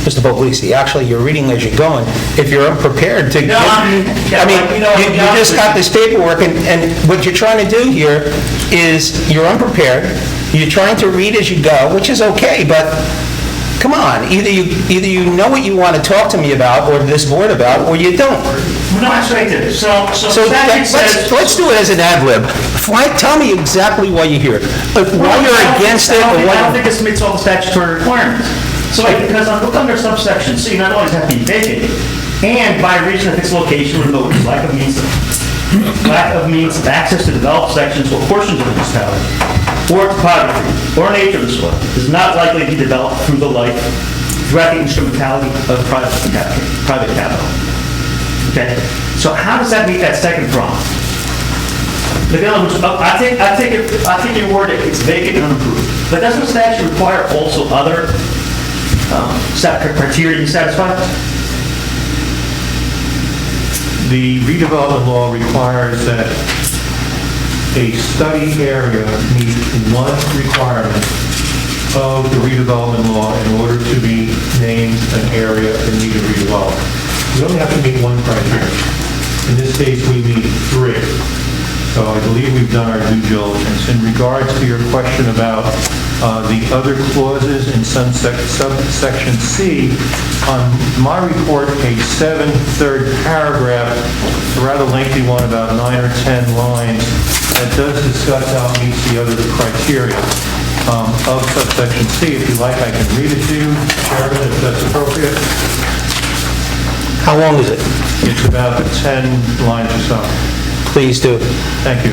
Mr. Puglisi, actually, you're reading as you're going. If you're unprepared to... No, you just got this paperwork, and what you're trying to do here is, you're unprepared, you're trying to read as you go, which is okay, but come on, either you know what you want to talk to me about, or this board about, or you don't. no, that's right there. So statute says... Let's do it as an ad lib. Tell me exactly why you're here. Why you're against it, or I why... don't think this meets all the statutory requirements. So, because under subsection C, not only does it have to be vacant, and by reason of its location, remoteness, lack of means of access to developed sections or portions of the municipality, or topography, or nature of the soil, is not likely to be developed through the life, throughout the instrumentality of private capital. Okay? So how does that meet that second prong? In other words, I take your word that it's vacant and unimproved. But doesn't the statute require also other criteria to be satisfied? The redevelopment law requires that a study area meet one requirement of the redevelopment law in order to be named an area in need of redevelopment. We only have to meet one criteria. In this case, we meet three. So I believe we've done our due diligence. In regards to your question about the other clauses in subsection C, on my report, page 7, third paragraph, a rather lengthy one, about 9 or 10 lines, that does discuss how it meets the other criteria of subsection C. If you like, I can read it to you, Chairman, if that's appropriate. How long is it? It's about 10 lines or so. Please do. Thank you.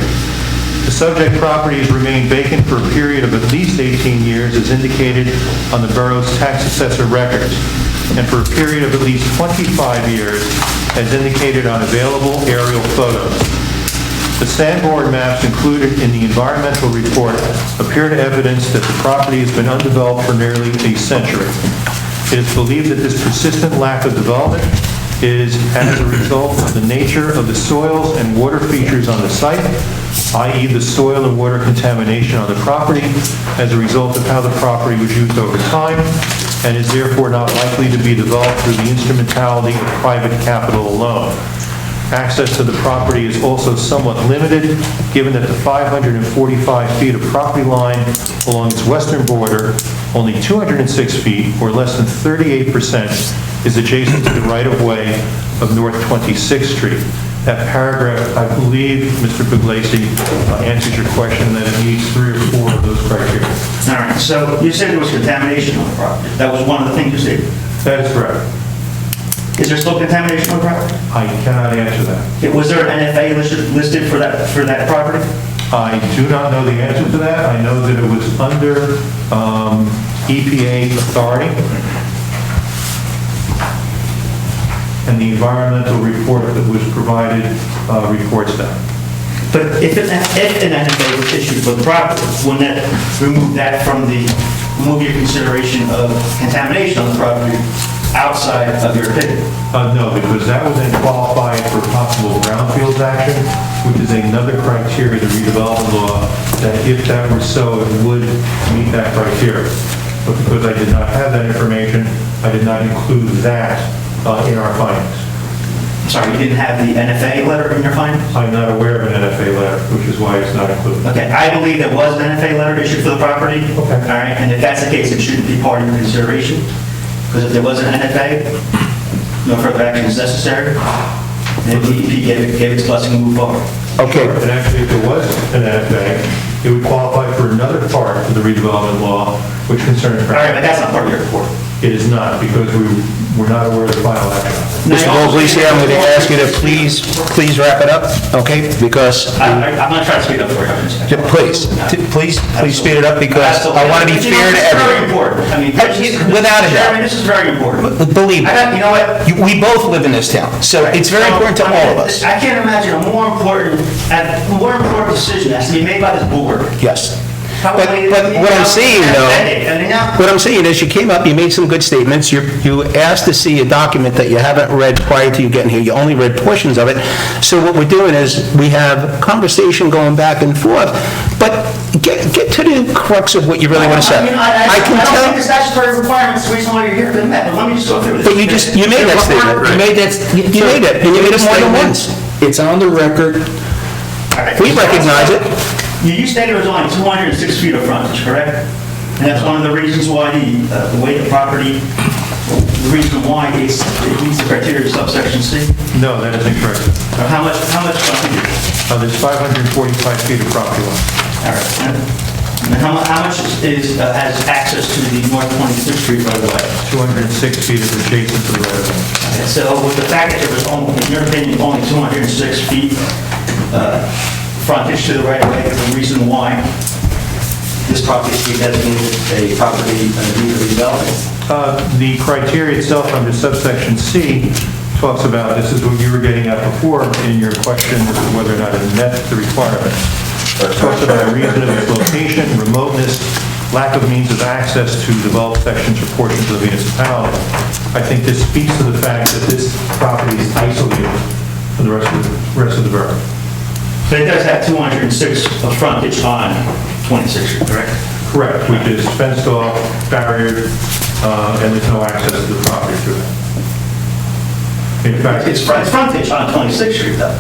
The subject properties remain vacant for a period of at least 18 years as indicated on the borough's tax assessor records, and for a period of at least 25 years as indicated on available aerial photos. The sandboard maps included in the environmental report appear to evidence that the property has been undeveloped for nearly a century. It is believed that this persistent lack of development is as a result of the nature of the soils and water features on the site, i.e. the soil and water contamination on the property as a result of how the property was used over time, and is therefore not likely to be developed through the instrumentality of private capital alone. Access to the property is also somewhat limited, given that the 545 feet of property line along its western border, only 206 feet, or less than 38%, is adjacent to the right-of-way of North 26th Street. That paragraph, I believe, Mr. Puglisi, answers your question that it meets 3 or 4 of those criteria. All right, so you said there was contamination on the property. That was one of the things you said. That is correct. Is there still contamination on the property? I cannot answer that. Was there an NFA listed for that property? I do not know the answer to that. I know that it was under EPA authority, and the environmental report that was provided reports that. But if an NFA was issued for the property, wouldn't that remove your consideration of contamination on the property outside of your opinion? No, because that would then qualify for possible brownfields action, which is another criteria to redevelopment law, that if that were so, it would meet that criteria. But because I did not have that information, I did not include that in our findings. I'm sorry, you didn't have the NFA letter in your findings? I'm not aware of an NFA letter, which is why it's not included. Okay, I believe there was an NFA letter issued for the property. Okay. All right, and if that's the case, it shouldn't be part of your consideration, because if there was an NFA, no further action is necessary, and the DEP gave its blessing to move forward. Okay. And actually, if it was an ag bank, it would qualify for another part of the redevelopment law, which concerns... All right, but that's not part of your report. It is not, because we're not aware of the final action. Mr. Pugliese, I'm going to ask you to please wrap it up, okay? Because, I'm not trying to speed up for you. please speed it up, because I want to be fair to It's very everyone. important. I mean, Without a doubt. Chairman, this is very important. Believe me, You know what? we both live in this town, so it's very important to all of us. I can't imagine a more important decision that's to be made by this board. Yes. But what I'm saying, though, what I'm saying is, you came up, you made some good statements, you asked to see a document that you haven't read prior to you getting here, you only read portions of it, so what we're doing is, we have conversation going back and forth, but get to the crux of what you really want to say. I don't think the statutory requirements, the reason why you're here, been met, but let me just go through this. But you made that statement, you made it, and you made it more than once. It's on the record. We recognize it. You stated it was only 206 feet of frontage, correct? And that's one of the reasons why the way the property, the reason why it meets the criteria of subsection C? No, that is incorrect. How much frontage? There's 545 feet of property line. All right. And how much has access to the North 26th Street right away? 206 feet is adjacent to the right of way. Okay, so with the fact that there was, in your opinion, only 206 feet frontage to the right of way, is the reason why this property is designated a property under redevelopment? The criteria itself under subsection C talks about, this is what you were getting at before in your question as to whether or not it met the requirements. It talks about reason of its location, remoteness, lack of means of access to developed sections or portions of the municipality. I think this speaks to the fact that this property is isolated from the rest of the borough. So it does have 206 of frontage on 26th Street, correct? Correct, which is fenced off, barriered, and there's no access to the property through it. In fact, It's frontage on 26th Street, though.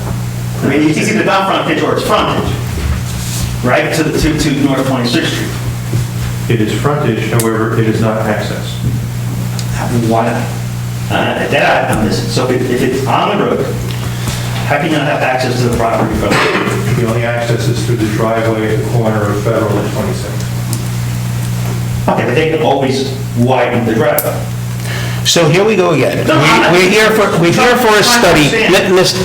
I mean, it's either not frontage or it's frontage, right, to North 26th Street. it is frontage, however, it is not access. Why not? That I'm missing. So if it's on the road, how can you not have access to the property from it? The only access is through the driveway at the corner of Federal and 26th. Okay, but they can always widen the driveway. So here we go again. We're here for a study.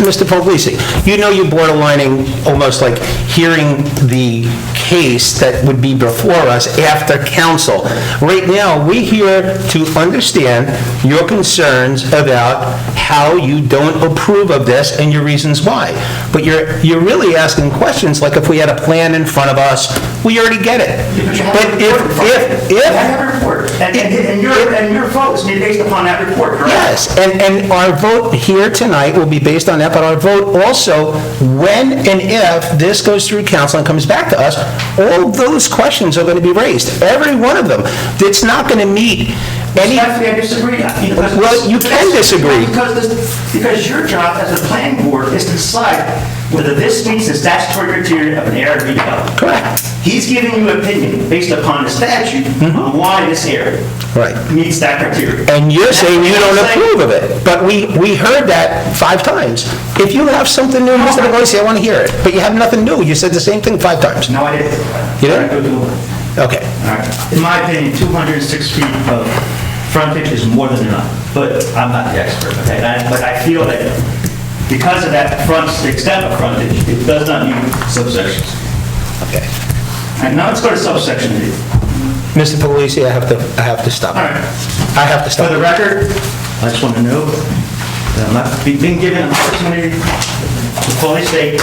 Mr. Pugliese, you know you're borderlining, almost like hearing the case that would be before us after council. Right now, we're here to understand your concerns about how you don't approve of this and your reasons why. But you're really asking questions like if we had a plan in front of us, we already get it. But You have a report, and your votes need based upon that report, correct? Yes, and our vote here tonight will be based on that, but our vote also, when and if this goes through council and comes back to us, all those questions are going to be raised, every one of them. It's not going to meet any... Respectfully, I disagree. Well, you can disagree. Because your job as a planning board is to decide whether this meets the statutory criteria of an area redevelopment. Correct. He's giving you an opinion based upon the statute on why this area Right. meets that criteria. And you're saying you don't That's what I'm approve of it, but we heard that 5 times. If you have something new, Mr. Pugliese, I want to hear it, but you have nothing new, you said the same thing 5 times. No, I didn't. You didn't? Okay. All right. In my opinion, 206 feet of frontage is more than enough, but I'm not the expert, okay? But I feel that because of that extent of frontage, it does not meet subsections. Okay. And now let's go to subsection D. Mr. Pugliese, I have to stop. All right. I have to stop. For the record, I just want to know that I'm not being given an opportunity to fully state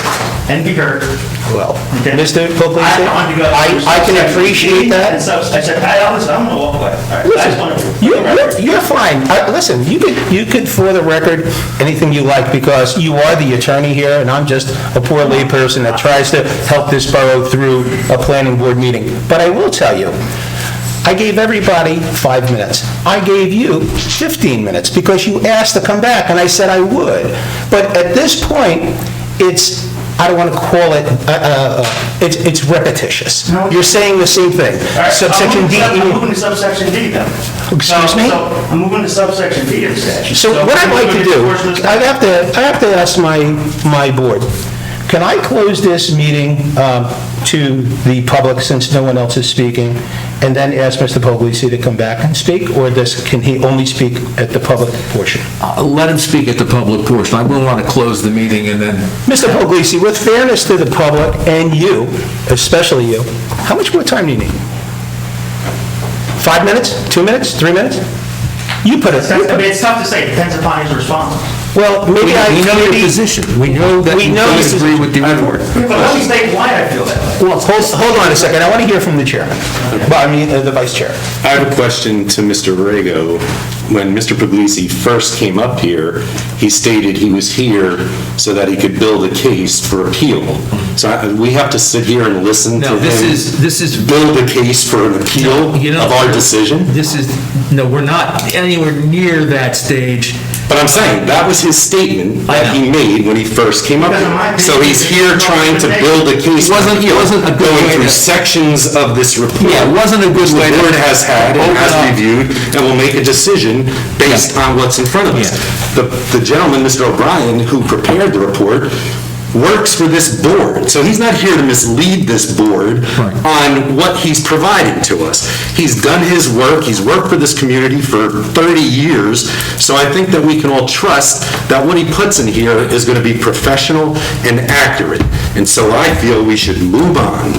and be heard. Well, Okay. Mr. Pugliese, I can appreciate that. I said, I'm going to walk away. All right. I just want to... You're fine. Listen, you could, for the record, anything you like, because you are the attorney here, and I'm just a poor layperson that tries to help this borough through a planning board meeting. But I will tell you, I gave everybody 5 minutes. I gave you 15 minutes because you asked to come back, and I said I would. But at this point, it's, I don't want to call it, it's repetitious. No. You're saying the same thing. All right, Subsection D. I'm moving to subsection D then. Excuse me? So I'm moving to subsection D of the statute. So what I'd like to do, I have to ask my board, Can I close this meeting to the public, since no one else is speaking, and then ask Mr. Puglisi to come back and speak, or can he only speak at the public portion? Let him speak at the public portion. I will want to close the meeting and then... Mr. Puglisi, with fairness to the public and you, especially you, how much more time do you need? 5 minutes? 2 minutes? 3 minutes? You put it. I mean, it's tough to say, it depends upon his response. Well, maybe We know your position. We know that you don't agree with the report. But let me state why I feel that way. Well, hold on a second. I want to hear from the chairman. Well, I mean, the vice chair. I have a question to Mr. Rego. When Mr. Puglisi first came up here, he stated he was here so that he could build a case for appeal. So we have to sit here and listen to No, him this is build a case for an appeal of our decision? No, we're not anywhere near that stage. But I'm saying, that was his statement that he made when he first came up here. So he's here trying to build a case for appeal, going through sections of this report. Yeah, it wasn't a good way to... The board has had and has reviewed, and will make a decision based on what's in front of us. The gentleman, Mr. O'Brien, who prepared the report, works for this board, so he's not here to mislead this board on what he's providing to us. He's done his work, he's worked for this community for 30 years, so I think that we can all trust that what he puts in here is going to be professional and accurate, and so I feel we should move on.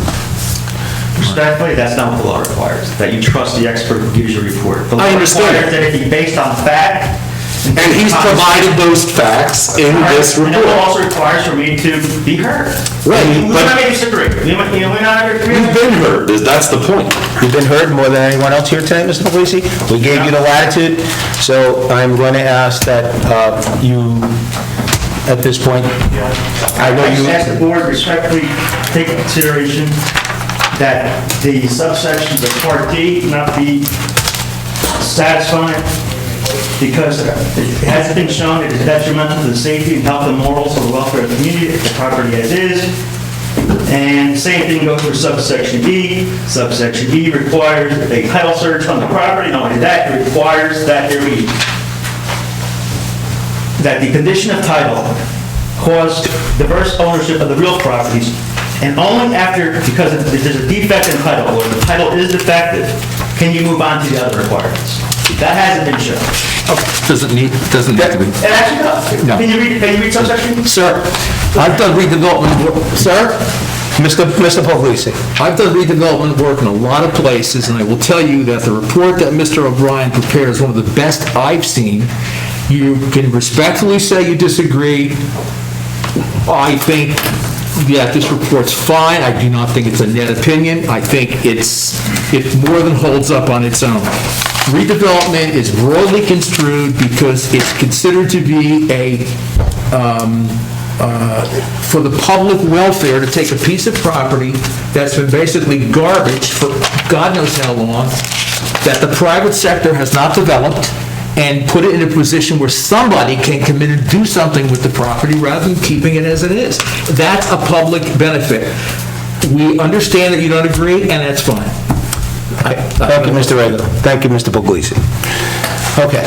Respectfully, that's not what the law requires, that you trust the expert who gives you a report. The law I understand. requires that it be based on fact. And he's provided those facts in this And it report. also requires for me to be heard. Right, We but- may disagree. We may not agree. You've been heard, that's the point. You've been heard more than anyone else here tonight, Mr. Puglisi. We gave you the latitude, so I'm going to ask that you, at this point, I know I just you... ask the board respectfully take into consideration that the subsections of Part D not be satisfied because it hasn't been shown it is detrimental to the safety and health and morals of the welfare of the community, the property as is. And the same thing goes for subsection E. Subsection E requires a title search on the property. Not only that, it requires that there be, that the condition of title caused diverse ownership of the real properties, and only after, because there's a defect in title, or the title is defective, can you move on to the other requirements. That hasn't been shown. Doesn't need to be. It actually does. No. Can you read subsection? Sir, I've done redevelopment work. Sir? Mr. Puglisi. I've done redevelopment work in a lot of places, and I will tell you that the report that Mr. O'Brien prepared is one of the best I've seen. You can respectfully say you disagree. I think that this report's fine. I do not think it's a net opinion. I think it more than holds up on its own. Redevelopment is broadly construed because it's considered to be for the public welfare to take a piece of property that's been basically garbage for God knows how long, that the private sector has not developed, and put it in a position where somebody can come in and do something with the property rather than keeping it as it is. That's a public benefit. We understand that you don't agree, and that's fine. Thank you, Mr. Rego. Thank you, Mr. Puglisi. Okay.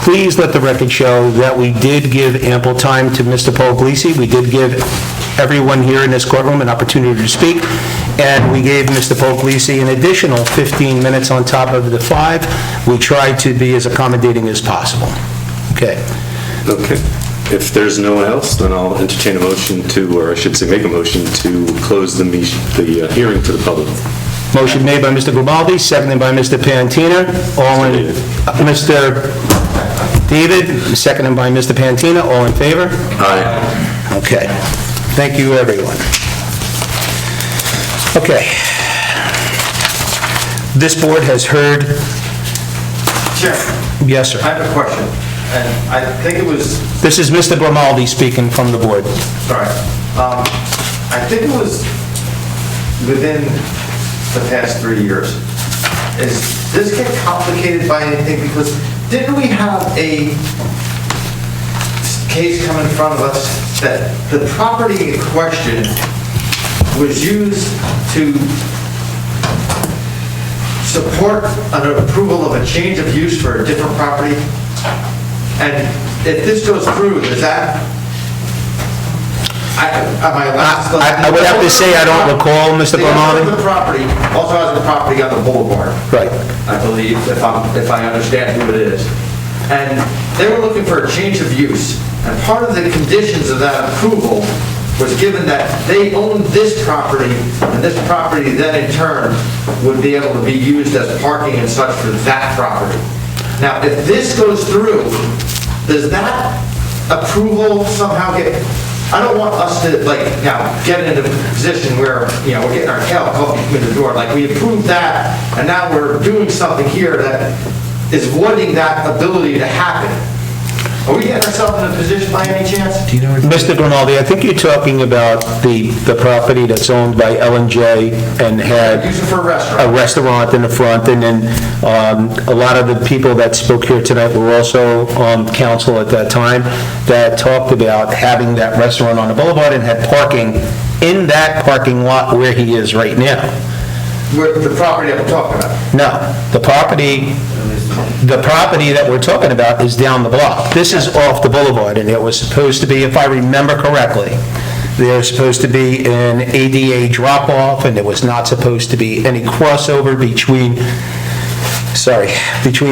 Please let the record show that we did give ample time to Mr. Puglisi. We did give everyone here in this courtroom an opportunity to speak, and we gave Mr. Puglisi an additional 15 minutes on top of the 5. We tried to be as accommodating as possible. Okay. Okay. If there's no one else, then I'll entertain a motion to, or I should say, make a motion to close the hearing to the public. Motion made by Mr. Grimaldi, seconded by Mr. Pantina. All in, Mr. David, seconded by Mr. Pantina. All in favor? Aye. Okay. Thank you, everyone. Okay. This board has heard... Chair, Yes, sir. I have a question, and I think it was, This is Mr. Grimaldi speaking from the board. sorry, I think it was within the past 3 years. Does this get complicated by anything? Because didn't we have a case come in front of us that the property in question was used to support an approval of a change of use for a different property? I would have to say I don't recall, Mr. The owner of Grimaldi. the property also has a property on the boulevard. Right. I believe, if I understand who it is. And they were looking for a change of use. And part of the conditions of that approval was given that they owned this property, and this property then in turn would be able to be used as parking and such for that property. Now, if this goes through, does that approval somehow get, I don't want us to, like, now, get into a position where, you know, we're getting our tail caught in the door. Like, we approved that, and now we're doing something here that is voiding that ability to happen. Are we getting ourselves in a position by any chance? Mr. Grimaldi, I think you're talking about the property that's owned by L&J and had Use it for a restaurant. a restaurant in the front, and then a lot of the people that spoke here tonight were also on council at that time that talked about having that restaurant on the boulevard and had parking in that parking lot where he is right now. Where the property that we're talking about? No, the property that we're talking about is down the block. This is off the boulevard, and it was supposed to be, if I remember correctly, there's supposed to be an ADA drop-off, and there was not supposed to be any crossover between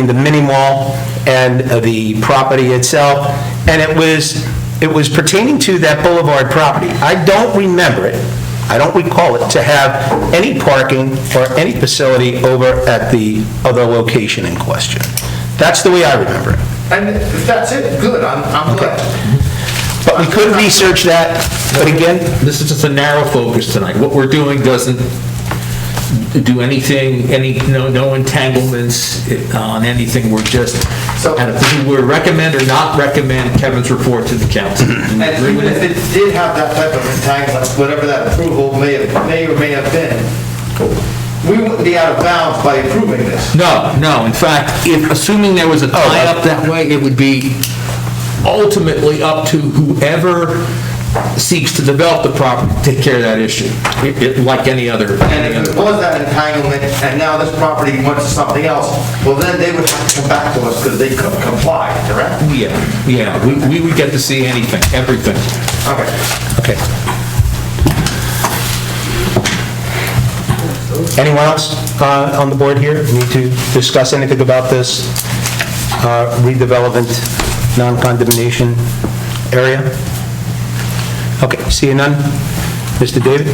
the mini mall and the property itself, and it was pertaining to that boulevard property. I don't remember it. I don't recall it to have any parking or any facility over at the other location in question. That's the way I remember it. And if that's it, good, I'm glad. But we could research that, but again, This is just a narrow focus tonight. What we're doing doesn't do anything, no entanglements on anything. We're just, we recommend or not recommend Kevin's report to the council. And even if it did have that type of entanglement, whatever that approval may or may have been, we wouldn't be out of bounds by approving this. No. In fact, assuming there was a tie-up that way, it would be ultimately up to whoever seeks to develop the property to take care of that issue, like any other. And if it was that entanglement, and now this property went to something else, well, then they would have to come back to us because they couldn't comply, correct? Yeah, we would get to see anything, everything. Okay. anyone else on the board here need to discuss anything about this redevelopment, non-condemnation area? Okay, seeing none. Mr. David?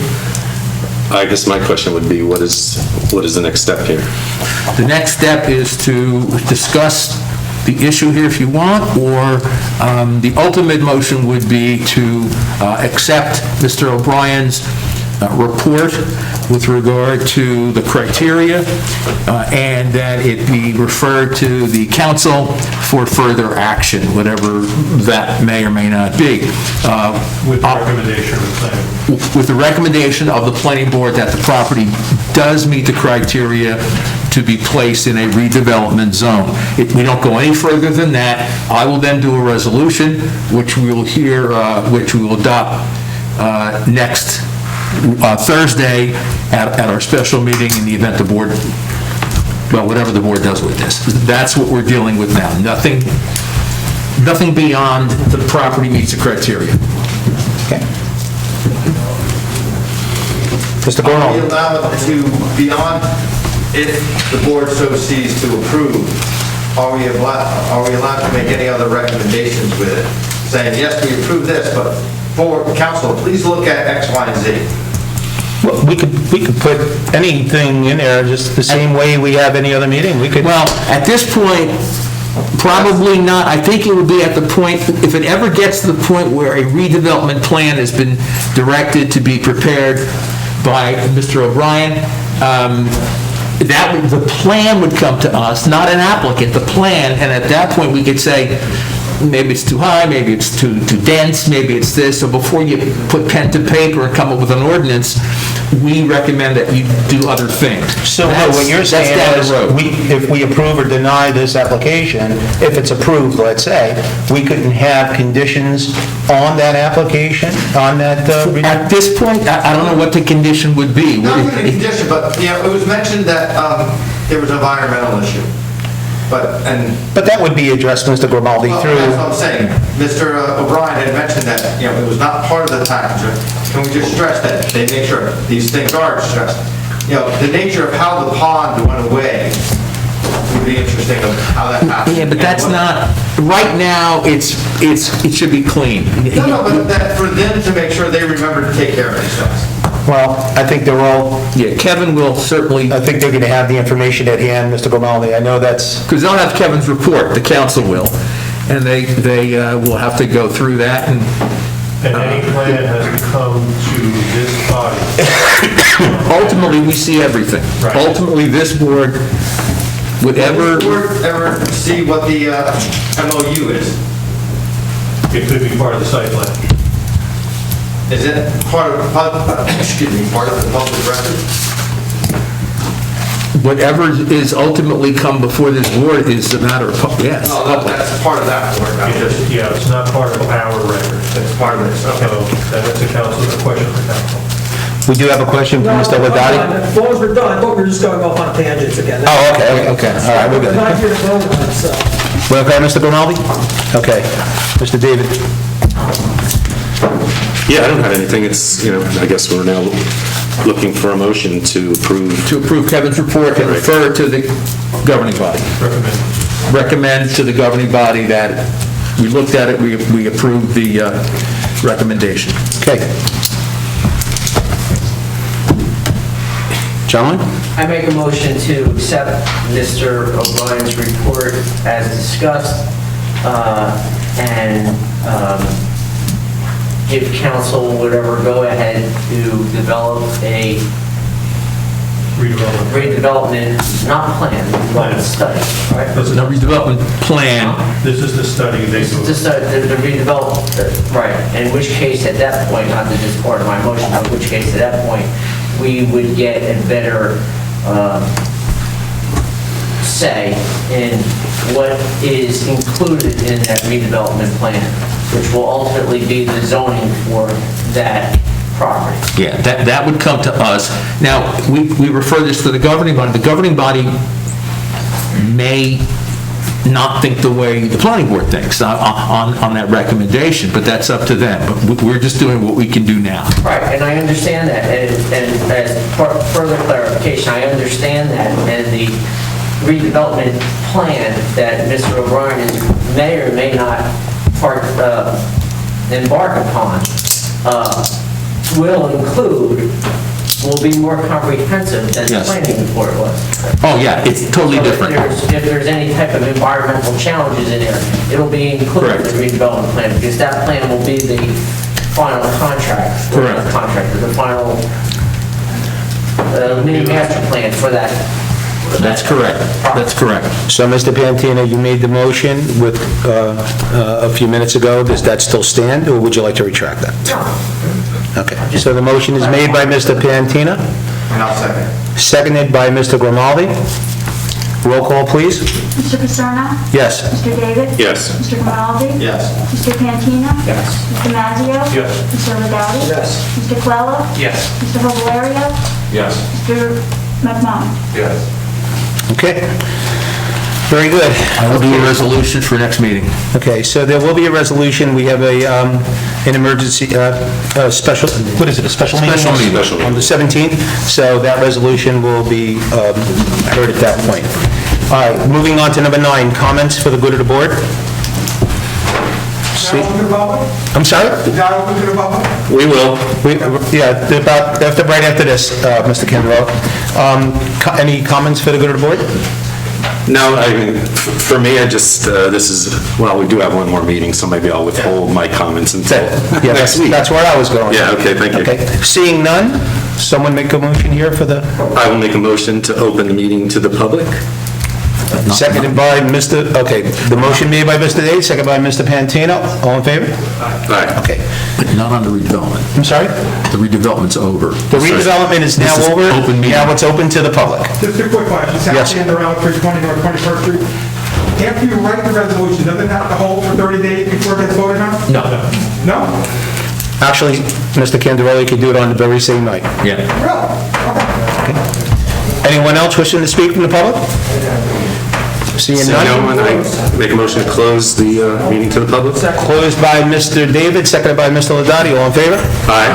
I guess my question would be, what is the next step here? The next step is to discuss the issue here if you want, or the ultimate motion would be to accept Mr. O'Brien's report with regard to the criteria, and that it be referred to the council for further action, whatever that may or may not be. With the recommendation of the planning. With the recommendation of the planning board that the property does meet the criteria to be placed in a redevelopment zone. We don't go any further than that. I will then do a resolution, which we will hear, which we will adopt next Thursday at our special meeting in the event the board, well, whatever the board does with this. That's what we're dealing with now. Nothing beyond the property meets the criteria. Okay. Mr. Are we Cornell? allowed to, beyond, if the board so sees to approve, are we allowed to make any other recommendations with it? Saying, yes, we approve this, but for council, please look at X, Y, and Z. Well, we could put anything in there just the same way we have any other meeting. We could. Well, at this point, probably not. I think it would be at the point, if it ever gets to the point where a redevelopment plan has been directed to be prepared by Mr. O'Brien, the plan would come to us, not an applicant, the plan, and at that point, we could say, maybe it's too high, maybe it's too dense, maybe it's this. So before you put pen to paper and come up with an ordinance, we recommend that you do other things. So what you're saying is, if we approve or deny this application, if it's approved, let's say, we couldn't have conditions on that application, on that... At this point, I don't know what the condition would be. Not even a condition, but, you know, it was mentioned that there was an environmental issue. But that would be addressed, Mr. Grimaldi, Well, through... that's what I'm saying. Mr. O'Brien had mentioned that, it was not part of the package. Can we just stress that they make sure these things are stressed? The nature of how the pond went away would be interesting of how that happened. Yeah, but that's not, right now, it should be clean. No, but that for them to make sure they remember to take care of themselves. Well, I think they're all... Yeah, Kevin will certainly, I think they're going to have the information at hand, Mr. Grimaldi. I know that's... because they'll have Kevin's report, the council will, and they will have to go through that, and And any plan has to come to this body. ultimately, we see everything. Right. Ultimately, this board, whatever... Does the board ever see what the MOU is? It could be part of the site plan. Is it part of, part of the public record? Whatever is ultimately come before this board is a matter of, yes. No, that's part of that board. Yeah, it's not part of our record. It's part of this, So that's a question for council. We do have a question from Mr. Ladati? As long as we're done, I thought we were just going off on tangents again. Oh, okay. All right, we're We're good. not here to vote on it, so. We're okay, Mr. Grimaldi? Okay. Mr. David? Yeah, I don't have anything. It's, I guess we're now looking for a motion to approve. To approve Kevin's report and refer to the governing body. Recommend to the governing body that we looked at it, we approved the recommendation. Okay. Gentlemen? I make a motion to accept Mr. O'Brien's report as discussed, and give council whatever go-ahead to develop a redevelopment, not plan, redevelopment study, right? There's a redevelopment plan. This is the study they do. Just the redevelopment, right, in which case at that point, not that it's part of my motion, but in which case at that point, we would get a better say in what is included in that redevelopment plan, which will ultimately be the zoning for that property. Yeah, that would come to us. Now, we refer this to the governing body. The governing body may not think the way the planning board thinks on that recommendation, but that's up to them. But we're just doing what we can do now. Right, and I understand that, and as further clarification, I understand that, and the redevelopment plan that Mr. O'Brien may or may not embark upon will be more comprehensive than the Yes. planning report was. Oh, yeah, it's totally So different. if there's any type of environmental challenges in there, it'll be included in the redevelopment plan, because that plan will be the final contract. Correct. The final mini master plan for that. That's correct. That's correct. So, Mr. Pantina, you made the motion with, a few minutes ago. Does that still stand, or would you like to retract that? Okay. So the motion is made by Mr. Pantina, And I'll second. seconded by Mr. Grimaldi. Roll call, please. Mr. Paterno? Yes. Mr. David? Yes. Mr. Grimaldi? Yes. Mr. Pantina? Yes. Mr. Maggio? Yes. Mr. Ladowdy? Yes. Mr. Coelho? Yes. Mr. Honorario? Yes. Mr. McMahon? Yes. Okay. Very good. I will do a resolution for next meeting. Okay, so there will be a resolution. We have an emergency, special, what is it, a special meeting? Special meeting. On the 17th, so that resolution will be heard at that point. All right, moving on to number 9, comments for the good of the board. See- I'm sorry? We will. Yeah, right after this, Mr. Kendall. Any comments for the good of the board? No, I mean, for me, I just, this is, well, we do have one more meeting, so maybe I'll withhold my comments until Yeah, next week. that's where I was going. Yeah, okay, thank you. Okay, seeing none, someone make a motion here for the, I will make a motion to open the meeting to the public. seconded by Mr., okay, the motion made by Mr. Day, seconded by Mr. Pantino. All in favor? Aye. Okay. But not on the redevelopment. I'm sorry? The redevelopment's over. The redevelopment is now This is over. open meeting. Now it's open to the public. Just a quick question. Yes. South End around 320 North 21st Street. After you write the resolution, doesn't it have to hold for 30 days before it gets voted on? No. No? Actually, Mr. Candarelli could do it on the very same night. Yeah. Really? Anyone else wishing to speak from the public? Seeing Seeing no one, none? I make a motion to close the meeting to the public. Closed by Mr. David, seconded by Mr. Ladati. All in favor? Aye.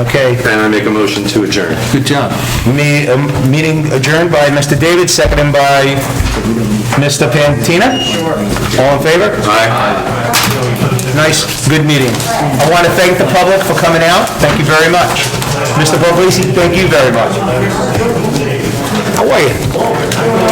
Okay. And I make a motion to adjourn. Good job. Meeting adjourned by Mr. David, seconded by Mr. Pantina. All in favor? Aye. Nice, good meeting. I want to thank the public for coming out. Thank you very much. Mr. Puglisi, thank you very much. How are you?